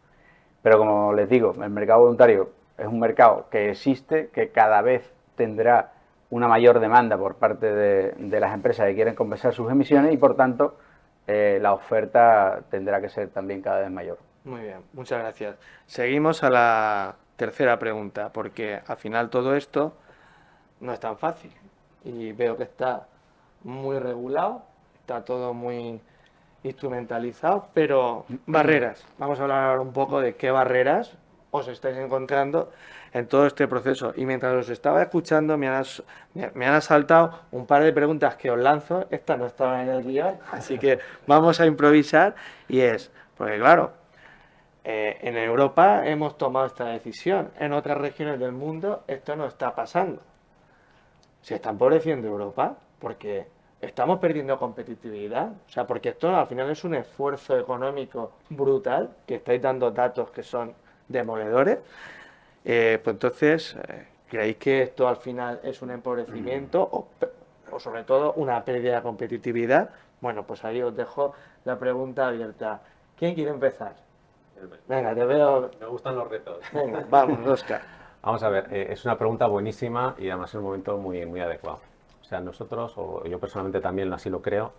Pero como les digo, el mercado voluntario es un mercado que existe, que cada vez tendrá una mayor demanda por parte de las empresas que quieren compensar sus emisiones y por tanto la oferta tendrá que ser también cada vez mayor. Muy bien, muchas gracias. Seguimos a la tercera pregunta, porque al final todo esto no es tan fácil y veo que está muy regulado, está todo muy instrumentalizado, pero barreras. Vamos a hablar ahora un poco de qué barreras os estáis encontrando en todo este proceso. Y mientras os estaba escuchando me han asaltado un par de preguntas que os lanzo. Estas no estaban en el guión, así que vamos a improvisar. Y es, porque claro, en Europa hemos tomado esta decisión. En otras regiones del mundo esto no está pasando. Se está empobreciendo Europa porque estamos perdiendo competitividad. O sea, porque esto al final es un esfuerzo económico brutal, que estáis dando datos que son demoledores. Pues entonces, ¿creéis que esto al final es un empobrecimiento o sobre todo una pérdida de competitividad? Bueno, pues ahí os dejo la pregunta abierta. ¿Quién quiere empezar? Venga, te veo. Me gustan los retos. Venga, vamos, Óscar. Vamos a ver, es una pregunta buenísima y además es un momento muy, muy adecuado. O sea, nosotros, o yo personalmente también así lo creo,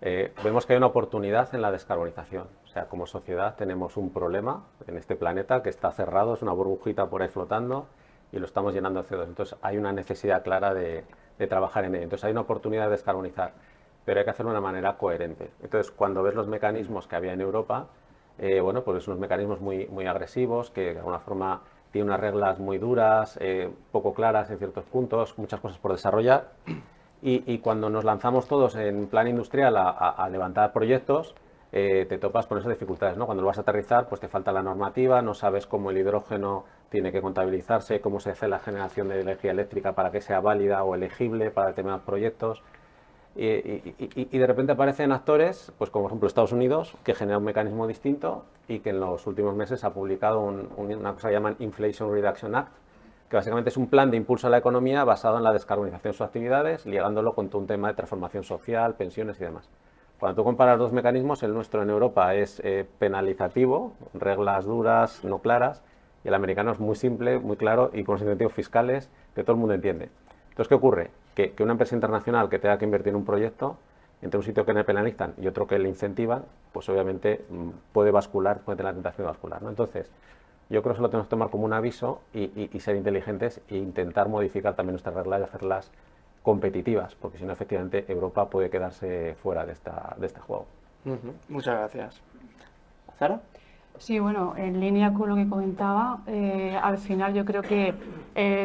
vemos que hay una oportunidad en la descarbonización. O sea, como sociedad tenemos un problema en este planeta que está cerrado, es una burbujita por ahí flotando y lo estamos llenando de CO2. Entonces hay una necesidad clara de trabajar en ello. Entonces hay una oportunidad de descarbonizar, pero hay que hacerlo de una manera coherente. Entonces cuando ves los mecanismos que había en Europa, bueno, pues son unos mecanismos muy, muy agresivos que de alguna forma tienen unas reglas muy duras, poco claras en ciertos puntos, muchas cosas por desarrollar. Y cuando nos lanzamos todos en plan industrial a levantar proyectos, te topas con esas dificultades, ¿no? Cuando lo vas a aterrizar, pues te falta la normativa, no sabes cómo el hidrógeno tiene que contabilizarse, cómo se hace la generación de energía eléctrica para que sea válida o elegible para determinados proyectos. Y de repente aparecen actores, pues como por ejemplo Estados Unidos, que genera un mecanismo distinto y que en los últimos meses ha publicado una cosa que llaman Inflation Reduction Act, que básicamente es un plan de impulso a la economía basado en la descarbonización de sus actividades, ligándolo con todo un tema de transformación social, pensiones y demás. Cuando tú comparas dos mecanismos, el nuestro en Europa es penalizativo, reglas duras, no claras, y el americano es muy simple, muy claro y con los incentivos fiscales que todo el mundo entiende. Entonces, ¿qué ocurre? Que una empresa internacional que tenga que invertir en un proyecto, entre un sitio que le penalizan y otro que le incentivan, pues obviamente puede bascular, puede tener la tentación de bascular, ¿no? Entonces, yo creo que eso lo tenemos que tomar como un aviso y ser inteligentes e intentar modificar también nuestras reglas y hacerlas competitivas, porque si no, efectivamente, Europa puede quedarse fuera de este juego. Muchas gracias. ¿Sara? Sí, bueno, en línea con lo que comentaba, al final yo creo que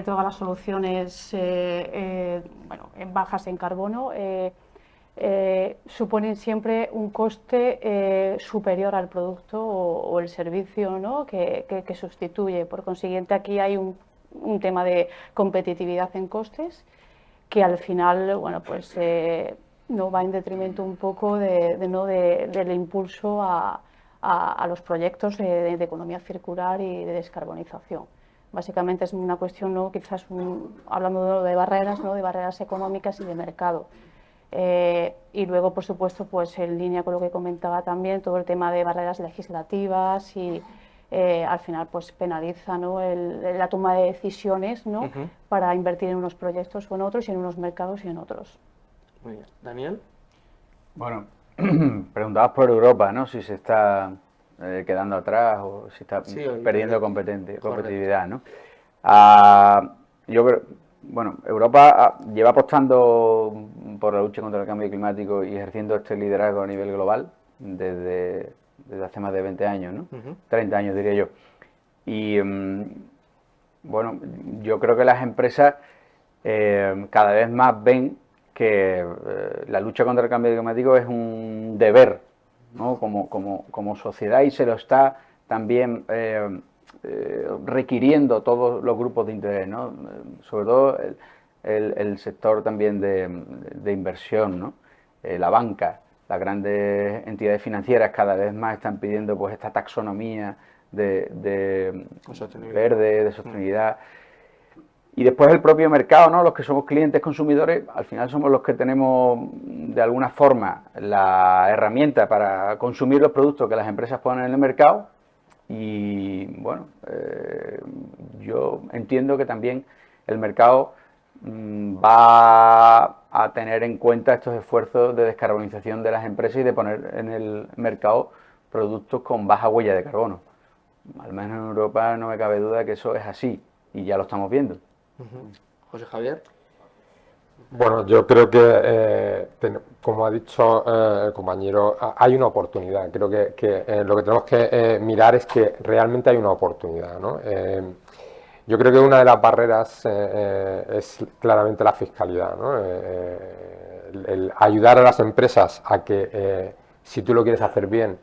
todas las soluciones en bajas en carbono suponen siempre un coste superior al producto o el servicio, ¿no? que sustituye. Por consiguiente, aquí hay un tema de competitividad en costes que al final, bueno, pues no va en detrimento un poco del impulso a los proyectos de economía circular y de descarbonización. Básicamente es una cuestión, ¿no? Quizás hablando de barreras, ¿no? De barreras económicas y de mercado. Y luego, por supuesto, pues en línea con lo que comentaba también, todo el tema de barreras legislativas y al final pues penaliza, ¿no? la toma de decisiones, ¿no? Para invertir en unos proyectos o en otros y en unos mercados y en otros. Muy bien. ¿Daniel? Bueno, preguntabas por Europa, ¿no? Si se está quedando atrás o si está perdiendo competitividad, ¿no? Yo creo, bueno, Europa lleva apostando por la lucha contra el cambio climático y ejerciendo este liderazgo a nivel global desde hace más de 20 años, ¿no? 30 años diría yo. Y bueno, yo creo que las empresas cada vez más ven que la lucha contra el cambio climático es un deber, ¿no? como sociedad, y se lo está también requiriendo todos los grupos de interés, ¿no? Sobre todo el sector también de inversión, ¿no? La banca, las grandes entidades financieras cada vez más están pidiendo pues esta taxonomía de verde, de sostenibilidad. Y después el propio mercado, ¿no? Los que somos clientes consumidores, al final somos los que tenemos de alguna forma la herramienta para consumir los productos que las empresas ponen en el mercado. Y bueno, yo entiendo que también el mercado va a tener en cuenta estos esfuerzos de descarbonización de las empresas y de poner en el mercado productos con baja huella de carbono. Al menos en Europa no me cabe duda de que eso es así y ya lo estamos viendo. José Javier. Bueno, yo creo que, como ha dicho el compañero, hay una oportunidad. Creo que lo que tenemos que mirar es que realmente hay una oportunidad, ¿no? Yo creo que una de las barreras es claramente la fiscalidad, ¿no? El ayudar a las empresas a que, si tú lo quieres hacer bien,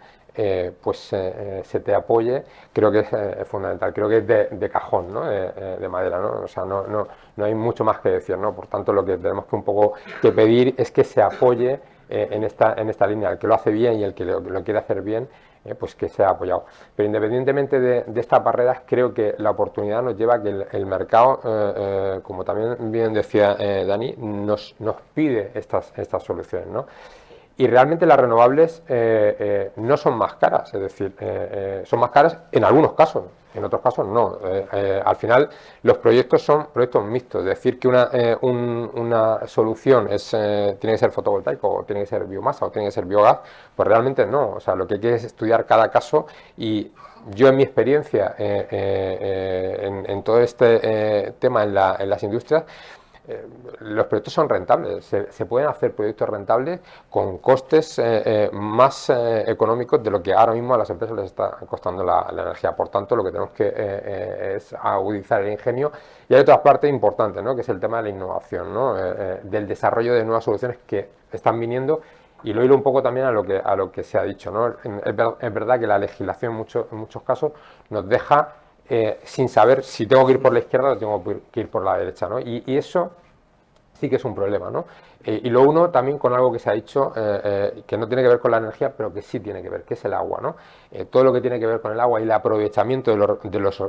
se te apoye, creo que es fundamental, creo que es de cajón, ¿no? De madera, ¿no? O sea, no hay mucho más que decir, ¿no? Por tanto, lo que tenemos que un poco que pedir es que se apoye en esta línea, el que lo hace bien y el que lo quiere hacer bien, pues que sea apoyado. Pero independientemente de estas barreras, creo que la oportunidad nos lleva a que el mercado, como también bien decía Dani, nos pide estas soluciones, ¿no? Y realmente las renovables no son más caras, es decir, son más caras en algunos casos, en otros casos no. Al final los proyectos son proyectos mixtos, es decir, que una solución tiene que ser fotovoltaico, o tiene que ser biomasa, o tiene que ser biogás, pues realmente no. O sea, lo que hay que es estudiar cada caso, y yo en mi experiencia en todo este tema en las industrias, los proyectos son rentables, se pueden hacer proyectos rentables con costes más económicos de lo que ahora mismo a las empresas les está costando la energía. Por tanto, lo que tenemos que es agudizar el ingenio. Y hay otra parte importante, ¿no? Que es el tema de la innovación, ¿no? Del desarrollo de nuevas soluciones que están viniendo Y lo hilo un poco también a lo que se ha dicho, ¿no? Es verdad que la legislación en muchos casos nos deja sin saber si tengo que ir por la izquierda o tengo que ir por la derecha, ¿no? Y eso sí que es un problema, ¿no? Y lo uno también con algo que se ha dicho, que no tiene que ver con la energía, pero que sí tiene que ver, que es el agua, ¿no? Todo lo que tiene que ver con el agua y el aprovechamiento de los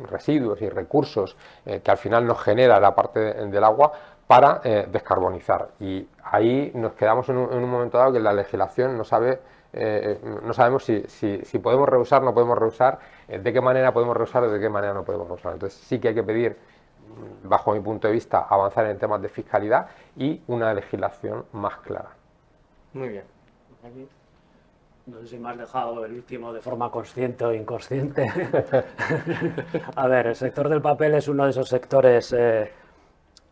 residuos y recursos que al final nos genera la parte del agua para descarbonizar. Y ahí nos quedamos en un momento dado que la legislación no sabemos si podemos reusar, no podemos reusar, de qué manera podemos reusar o de qué manera no podemos reusar. Entonces sí que hay que pedir, bajo mi punto de vista, avanzar en temas de fiscalidad y una legislación más clara. Muy bien. No sé si me has dejado el último de forma consciente o inconsciente. A ver, el sector del papel es uno de esos sectores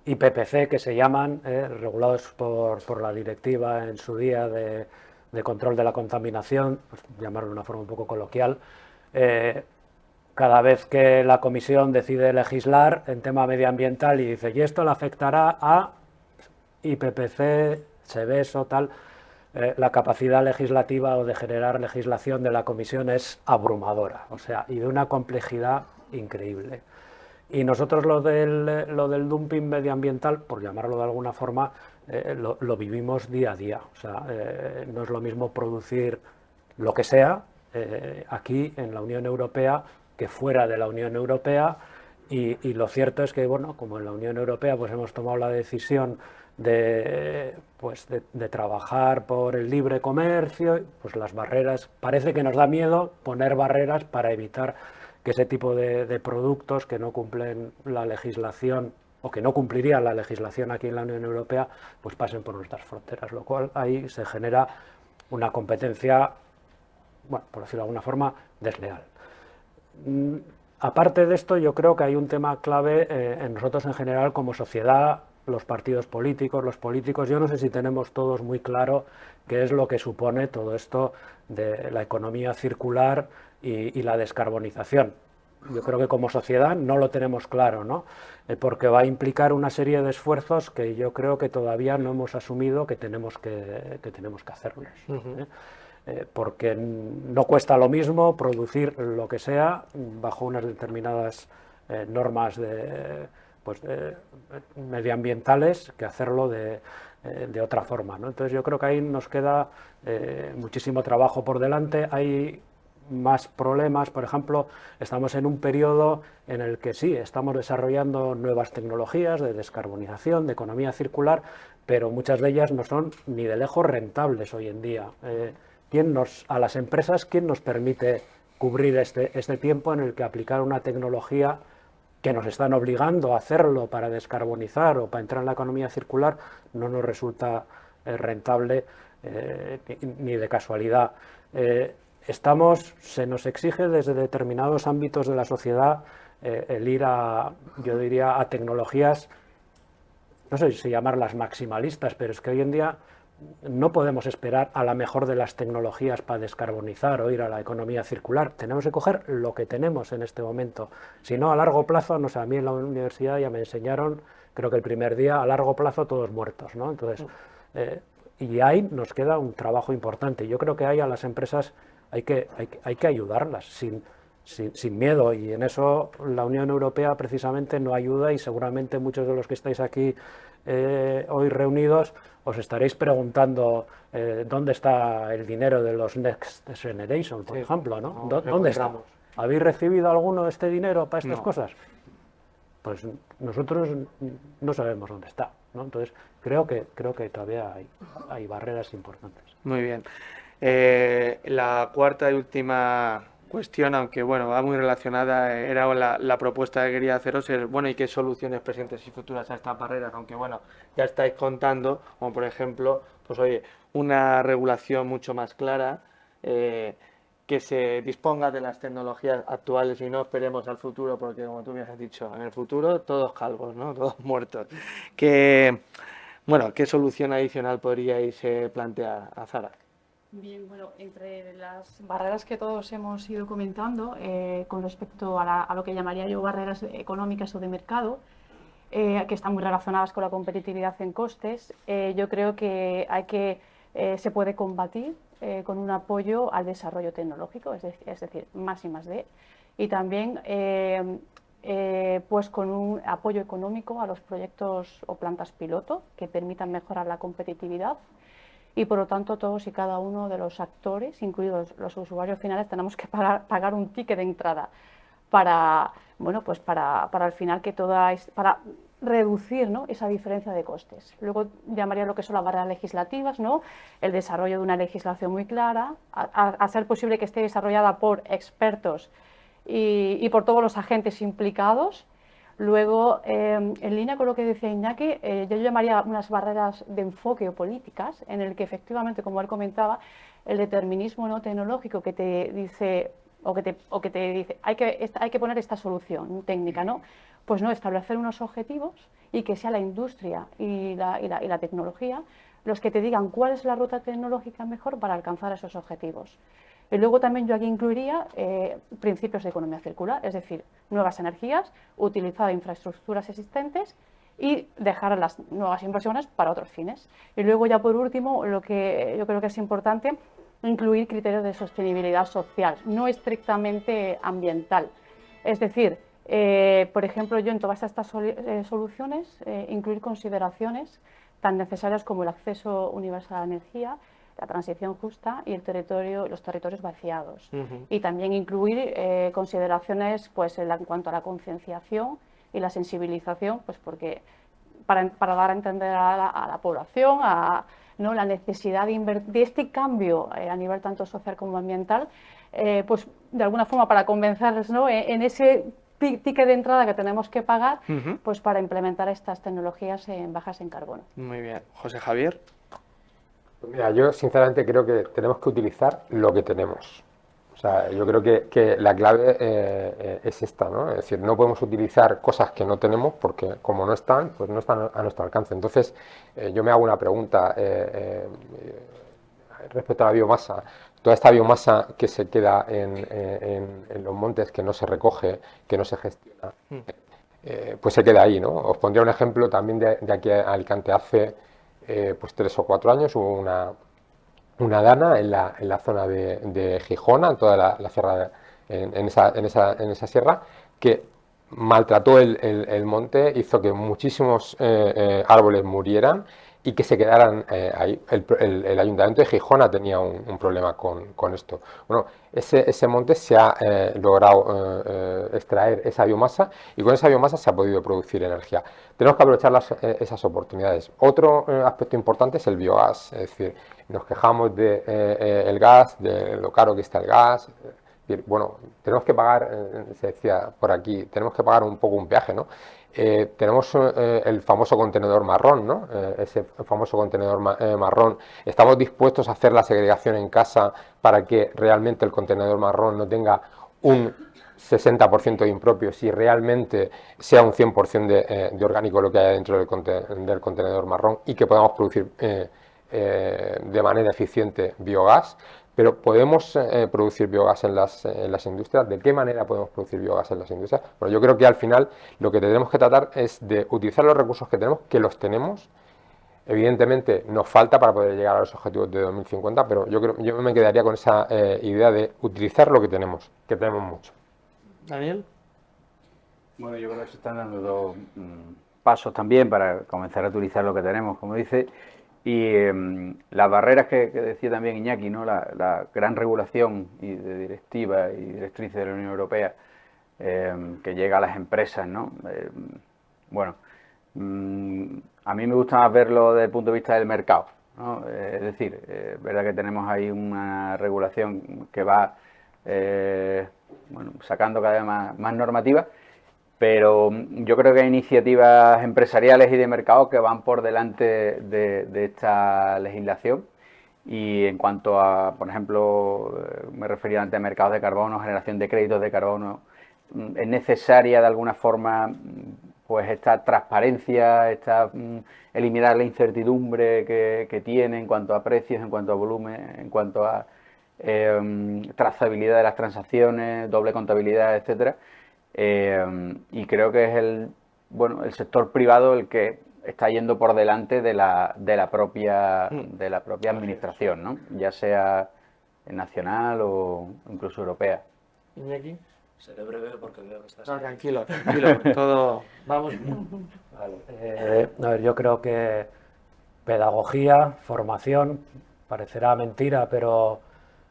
IPPC que se llaman, regulados por la directiva en su día de control de la contaminación, pues, llamarlo de una forma un poco coloquial. Cada vez que la Comisión decide legislar en tema medioambiental y dice, y esto le afectará a IPPC, Seveso, tal, la capacidad legislativa o de generar legislación de la Comisión es abrumadora, o sea, y de una complejidad increíble. Y nosotros lo del dumping medioambiental, por llamarlo de alguna forma, lo vivimos día a día. O sea, no es lo mismo producir lo que sea aquí en la Unión Europea que fuera de la Unión Europea, y lo cierto es que, bueno, como en la Unión Europea pues hemos tomado la decisión de trabajar por el libre comercio, pues las barreras, parece que nos da miedo poner barreras para evitar que ese tipo de productos que no cumplen la legislación o que no cumplirían la legislación aquí en la Unión Europea, pues pasen por nuestras fronteras, lo cual ahí se genera una competencia, bueno, por decirlo de alguna forma, desleal. Aparte de esto, yo creo que hay un tema clave en nosotros en general como sociedad, los partidos políticos, los políticos. Yo no sé si tenemos todos muy claro qué es lo que supone todo esto de la economía circular y la descarbonización. Yo creo que como sociedad no lo tenemos claro, ¿no? Porque va a implicar una serie de esfuerzos que yo creo que todavía no hemos asumido que tenemos que hacerlos. Porque no cuesta lo mismo producir lo que sea bajo unas determinadas normas medioambientales que hacerlo de otra forma, ¿no? Entonces yo creo que ahí nos queda muchísimo trabajo por delante. Hay más problemas, por ejemplo, estamos en un periodo en el que sí, estamos desarrollando nuevas tecnologías de descarbonización, de economía circular, pero muchas de ellas no son ni de lejos rentables hoy en día. A las empresas, ¿quién nos permite cubrir este tiempo en el que aplicar una tecnología que nos están obligando a hacerlo para descarbonizar o para entrar en la economía circular no nos resulta rentable ni de casualidad? Se nos exige desde determinados ámbitos de la sociedad el ir yo diría, a tecnologías, no sé si llamarlas maximalistas, pero es que hoy en día no podemos esperar a la mejor de las tecnologías para descarbonizar o ir a la economía circular. Tenemos que coger lo que tenemos en este momento. Si no, a largo plazo, no sé, a mí en la universidad ya me enseñaron, creo que el primer día, a largo plazo todos muertos, ¿no? Entonces, y ahí nos queda un trabajo importante. Yo creo que ahí a las empresas hay que ayudarlas sin miedo, y en eso la Unión Europea precisamente no ayuda, y seguramente muchos de los que estáis aquí hoy reunidos os estaréis preguntando dónde está el dinero de los Next Generation, por ejemplo, ¿no? ¿Dónde está? ¿Habéis recibido alguno de este dinero para estas cosas? Pues nosotros no sabemos dónde está, ¿no? Entonces creo que todavía hay barreras importantes. Muy bien. La cuarta y última cuestión, aunque bueno, va muy relacionada, era la propuesta que quería haceros, bueno, y qué soluciones presentes y futuras a estas barreras, aunque bueno, ya estáis contando, como por ejemplo, pues oye, una regulación mucho más clara, que se disponga de las tecnologías actuales y no esperemos al futuro, porque como tú me has dicho, en el futuro todos calvos, ¿no? Todos muertos. Bueno, ¿qué solución adicional podríais plantear, Azara? Bien, bueno, entre las barreras que todos hemos ido comentando, con respecto a lo que llamaría yo barreras económicas o de mercado, que están muy relacionadas con la competitividad en costes, yo creo que hay que se puede combatir con un apoyo al desarrollo tecnológico, es decir, más I+D, y también pues con un apoyo económico a los proyectos o plantas piloto que permitan mejorar la competitividad. Y por lo tanto todos y cada uno de los actores, incluidos los usuarios finales, tenemos que pagar un ticket de entrada para, bueno, pues para al final que para reducir, ¿no?, esa diferencia de costes. Luego llamaría lo que son las barreras legislativas, ¿no?, el desarrollo de una legislación muy clara, a ser posible que esté desarrollada por expertos y por todos los agentes implicados. Luego, en línea con lo que decía Iñaki, yo llamaría unas barreras de enfoque o políticas, en el que efectivamente, como él comentaba, el determinismo no tecnológico que te dice, o que te dice, hay que poner esta solución técnica, ¿no? Pues no, establecer unos objetivos y que sea la industria y la tecnología los que te digan cuál es la ruta tecnológica mejor para alcanzar esos objetivos. Y luego también yo aquí incluiría principios de economía circular, es decir, nuevas energías, utilizar infraestructuras existentes y dejar las nuevas inversiones para otros fines. Y luego ya por último, lo que yo creo que es importante, incluir criterios de sostenibilidad social, no estrictamente ambiental. Es decir, por ejemplo, yo en todas estas soluciones incluir consideraciones tan necesarias como el acceso universal a la energía, la transición justa y los territorios vaciados. Y también incluir consideraciones pues, en cuanto a la concienciación y la sensibilización, pues porque para dar a entender a la población ¿no?, la necesidad de este cambio a nivel tanto social como ambiental, pues de alguna forma para convencerles, ¿no?, en ese ticket de entrada que tenemos que pagar, pues para implementar estas tecnologías bajas en carbono. Muy bien. José Javier. Mira, yo sinceramente creo que tenemos que utilizar lo que tenemos. O sea, yo creo que la clave es esta, ¿no? Es decir, no podemos utilizar cosas que no tenemos porque como no están, pues no están a nuestro alcance. Entonces, yo me hago una pregunta respecto a la biomasa. Toda esta biomasa que se queda en los montes, que no se recoge, que no se gestiona, pues se queda ahí, ¿no? Os pondría un ejemplo también de aquí a Alicante. Hace pues 3 o 4 años hubo una dana en la zona de Gijona, en toda la sierra, en esa sierra, que maltrató el monte, hizo que muchísimos árboles murieran y que se quedaran ahí. El Ayuntamiento de Gijona tenía un problema con esto. Bueno, ese monte se ha logrado extraer esa biomasa y con esa biomasa se ha podido producir energía. Tenemos que aprovechar esas oportunidades. Otro aspecto importante es el biogás, es decir, nos quejamos del gas, de lo caro que está el gas. Bueno, tenemos que pagar, se decía por aquí, tenemos que pagar un poco un peaje, ¿no? Tenemos el famoso contenedor marrón, ¿no? Ese famoso contenedor marrón. ¿Estamos dispuestos a hacer la segregación en casa para que realmente el contenedor marrón no tenga un 60% de impropios y realmente sea un 100% de orgánico lo que haya dentro del contenedor marrón y que podamos producir de manera eficiente biogás? Pero ¿podemos producir biogás en las industrias? ¿De qué manera podemos producir biogás en las industrias? Bueno, yo creo que al final lo que tenemos que tratar es de utilizar los recursos que tenemos, que los tenemos. Evidentemente nos falta para poder llegar a los objetivos de 2050, pero yo me quedaría con esa idea de utilizar lo que tenemos mucho. Daniel. Bueno, yo creo que se están dando 2 pasos también para comenzar a utilizar lo que tenemos, como dice. Y las barreras que decía también Iñaki, ¿no? La gran regulación y de directiva y directrices de la Unión Europea que llega a las empresas, ¿no? Bueno, a mí me gusta más verlo desde el punto de vista del mercado, ¿no? Es decir, es verdad que tenemos ahí una regulación que va bueno, sacando cada vez más normativas, pero yo creo que hay iniciativas empresariales y de mercado que van por delante de esta legislación. Y en cuanto a, por ejemplo, me refería antes a mercados de carbono, generación de créditos de carbono, es necesaria de alguna forma pues esta transparencia, eliminar la incertidumbre que tiene en cuanto a precios, en cuanto a volumen, en cuanto a trazabilidad de las transacciones, doble contabilidad, etcétera. Y creo que es el sector privado el que está yendo por delante de la propia administración, ¿no? Ya sea nacional o incluso europea. Iñaki. Seré breve porque veo que estás... No, tranquilo, todo... Vamos. Vale. A ver, yo creo que pedagogía, formación, parecerá mentira, pero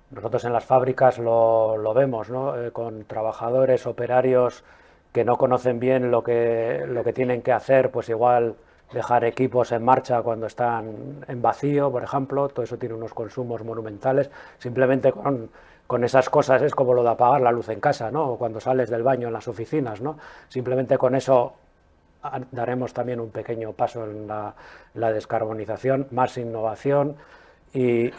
nosotros en las fábricas lo vemos, ¿no? Con trabajadores, operarios que no conocen bien lo que tienen que hacer, pues igual dejar equipos en marcha cuando están en vacío, por ejemplo, todo eso tiene unos consumos monumentales. Simplemente con esas cosas es como lo de apagar la luz en casa, ¿no? O cuando sales del baño en las oficinas, ¿no? Simplemente con eso daremos también un pequeño paso en la descarbonización, más innovación y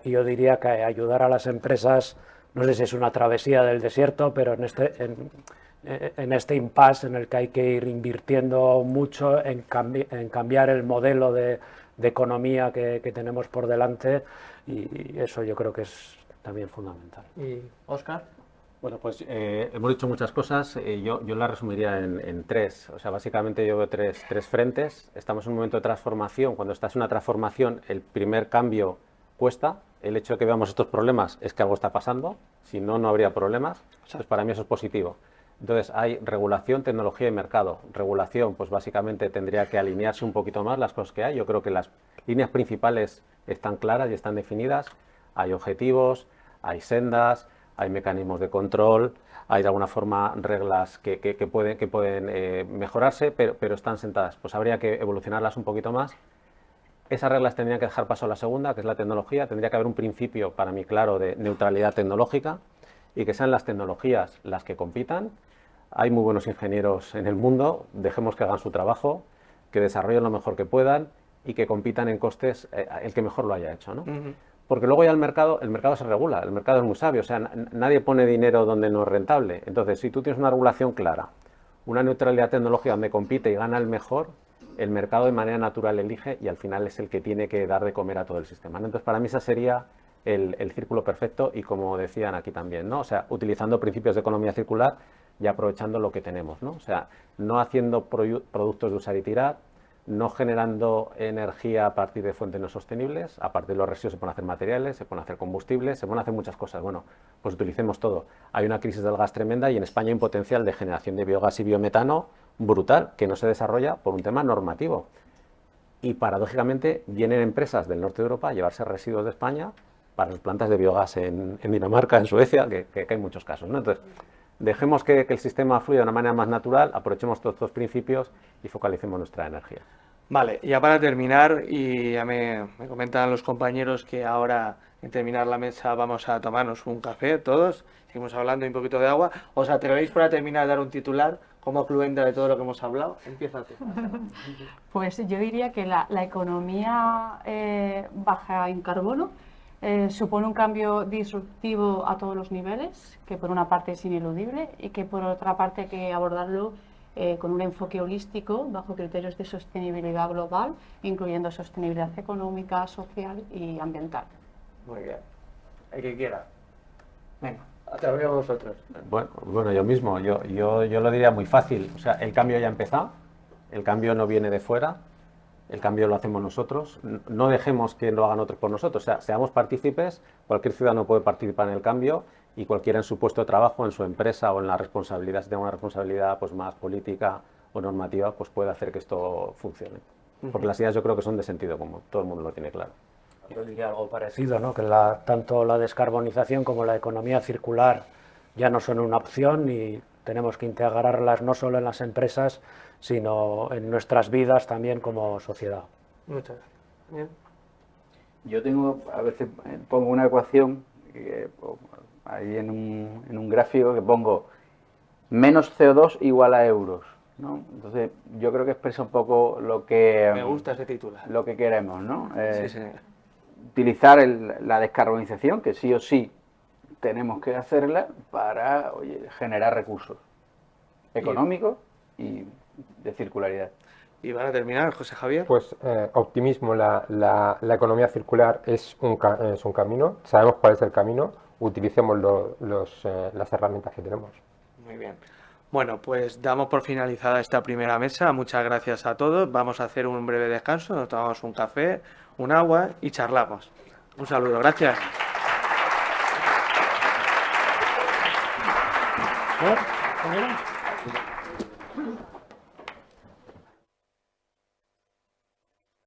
yo diría que ayudar a las empresas, no sé si es una travesía del desierto, pero en este impasse en el que hay que ir invirtiendo mucho en cambiar el modelo de economía que tenemos por delante y eso yo creo que es también fundamental. ¿Y Óscar? Bueno, pues hemos dicho muchas cosas, yo las resumiría en tres. O sea, básicamente yo veo tres frentes. Estamos en un momento de transformación. Cuando estás en una transformación, el primer cambio cuesta. El hecho de que veamos estos problemas es que algo está pasando, si no, no habría problemas. Entonces, para mí eso es positivo. Entonces, hay regulación, tecnología y mercado. Regulación, pues básicamente tendría que alinearse un poquito más las cosas que hay. Yo creo que las líneas principales están claras y están definidas. Hay objetivos, hay sendas, hay mecanismos de control, hay de alguna forma reglas que pueden mejorarse, pero están sentadas. Pues habría que evolucionarlas un poquito más. Esas reglas tendrían que dejar paso a la segunda, que es la tecnología. Tendría que haber un principio, para mí claro, de neutralidad tecnológica y que sean las tecnologías las que compitan. Hay muy buenos ingenieros en el mundo, dejemos que hagan su trabajo, que desarrollen lo mejor que puedan y que compitan en costes el que mejor lo haya hecho, ¿no? Porque luego ya el mercado se regula, el mercado es muy sabio, o sea, nadie pone dinero donde no es rentable. Entonces, si tú tienes una regulación clara, una neutralidad tecnológica donde compite y gana el mejor, el mercado de manera natural elige y al final es el que tiene que dar de comer a todo el sistema, ¿no? Entonces, para mí ese sería el círculo perfecto y como decían aquí también, ¿no? O sea, utilizando principios de economía circular y aprovechando lo que tenemos, ¿no? O sea, no haciendo productos de usar y tirar, no generando energía a partir de fuentes no sostenibles, a partir de los residuos se pueden hacer materiales, se pueden hacer combustibles, se pueden hacer muchas cosas. Bueno, pues utilicemos todo. Hay una crisis del gas tremenda y en España hay un potencial de generación de biogás y biometano brutal que no se desarrolla por un tema normativo. Y paradójicamente vienen empresas del norte de Europa a llevarse residuos de España para sus plantas de biogás en Dinamarca, en Suecia, que hay muchos casos, ¿no? Entonces, dejemos que el sistema fluya de una manera más natural, aprovechemos todos estos principios y focalicemos nuestra energía. Vale, ya para terminar, y ya me comentan los compañeros que ahora en terminar la mesa vamos a tomarnos un café todos, seguimos hablando y un poquito de agua. ¿Os atrevéis para terminar a dar un titular como cluenda de todo lo que hemos hablado? Empieza tú. Pues yo diría que la economía baja en carbono supone un cambio disruptivo a todos los niveles, que por una parte es ineludible y que por otra parte hay que abordarlo con un enfoque holístico bajo criterios de sostenibilidad global, incluyendo sostenibilidad económica, social y ambiental. Muy bien. El que quiera. Venga, atreveos vosotros. Bueno, yo mismo, yo lo diría muy fácil. O sea, el cambio ya ha empezado, el cambio no viene de fuera, el cambio lo hacemos nosotros. No dejemos que lo hagan otros por nosotros. O sea, seamos partícipes, cualquier ciudadano puede participar en el cambio y cualquiera en su puesto de trabajo, en su empresa o en la responsabilidad, si tenga una responsabilidad pues más política o normativa, pues puede hacer que esto funcione. Porque las ideas yo creo que son de sentido común, todo el mundo lo tiene claro. Yo diría algo parecido, ¿no? Que tanto la descarbonización como la economía circular ya no son una opción y tenemos que integrarlas no solo en las empresas, sino en nuestras vidas también como sociedad. Muchas gracias. Bien. Yo a veces pongo una ecuación ahí en un gráfico que pongo menos CO2 igual a euros, ¿no? Entonces yo creo que expresa un poco lo que... Me gusta ese titular. Lo que queremos, ¿no? Sí, señor. Utilizar la descarbonización, que sí o sí tenemos que hacerla para generar recursos económicos y de circularidad. Y van a terminar, José Javier. Pues optimismo, la economía circular es un camino, sabemos cuál es el camino, utilicemos las herramientas que tenemos. Muy bien. Bueno, pues damos por finalizada esta primera mesa. Muchas gracias a todos. Vamos a hacer un breve descanso, nos tomamos un café, un agua y charlamos. Un saludo, gracias. ¿Cómo era?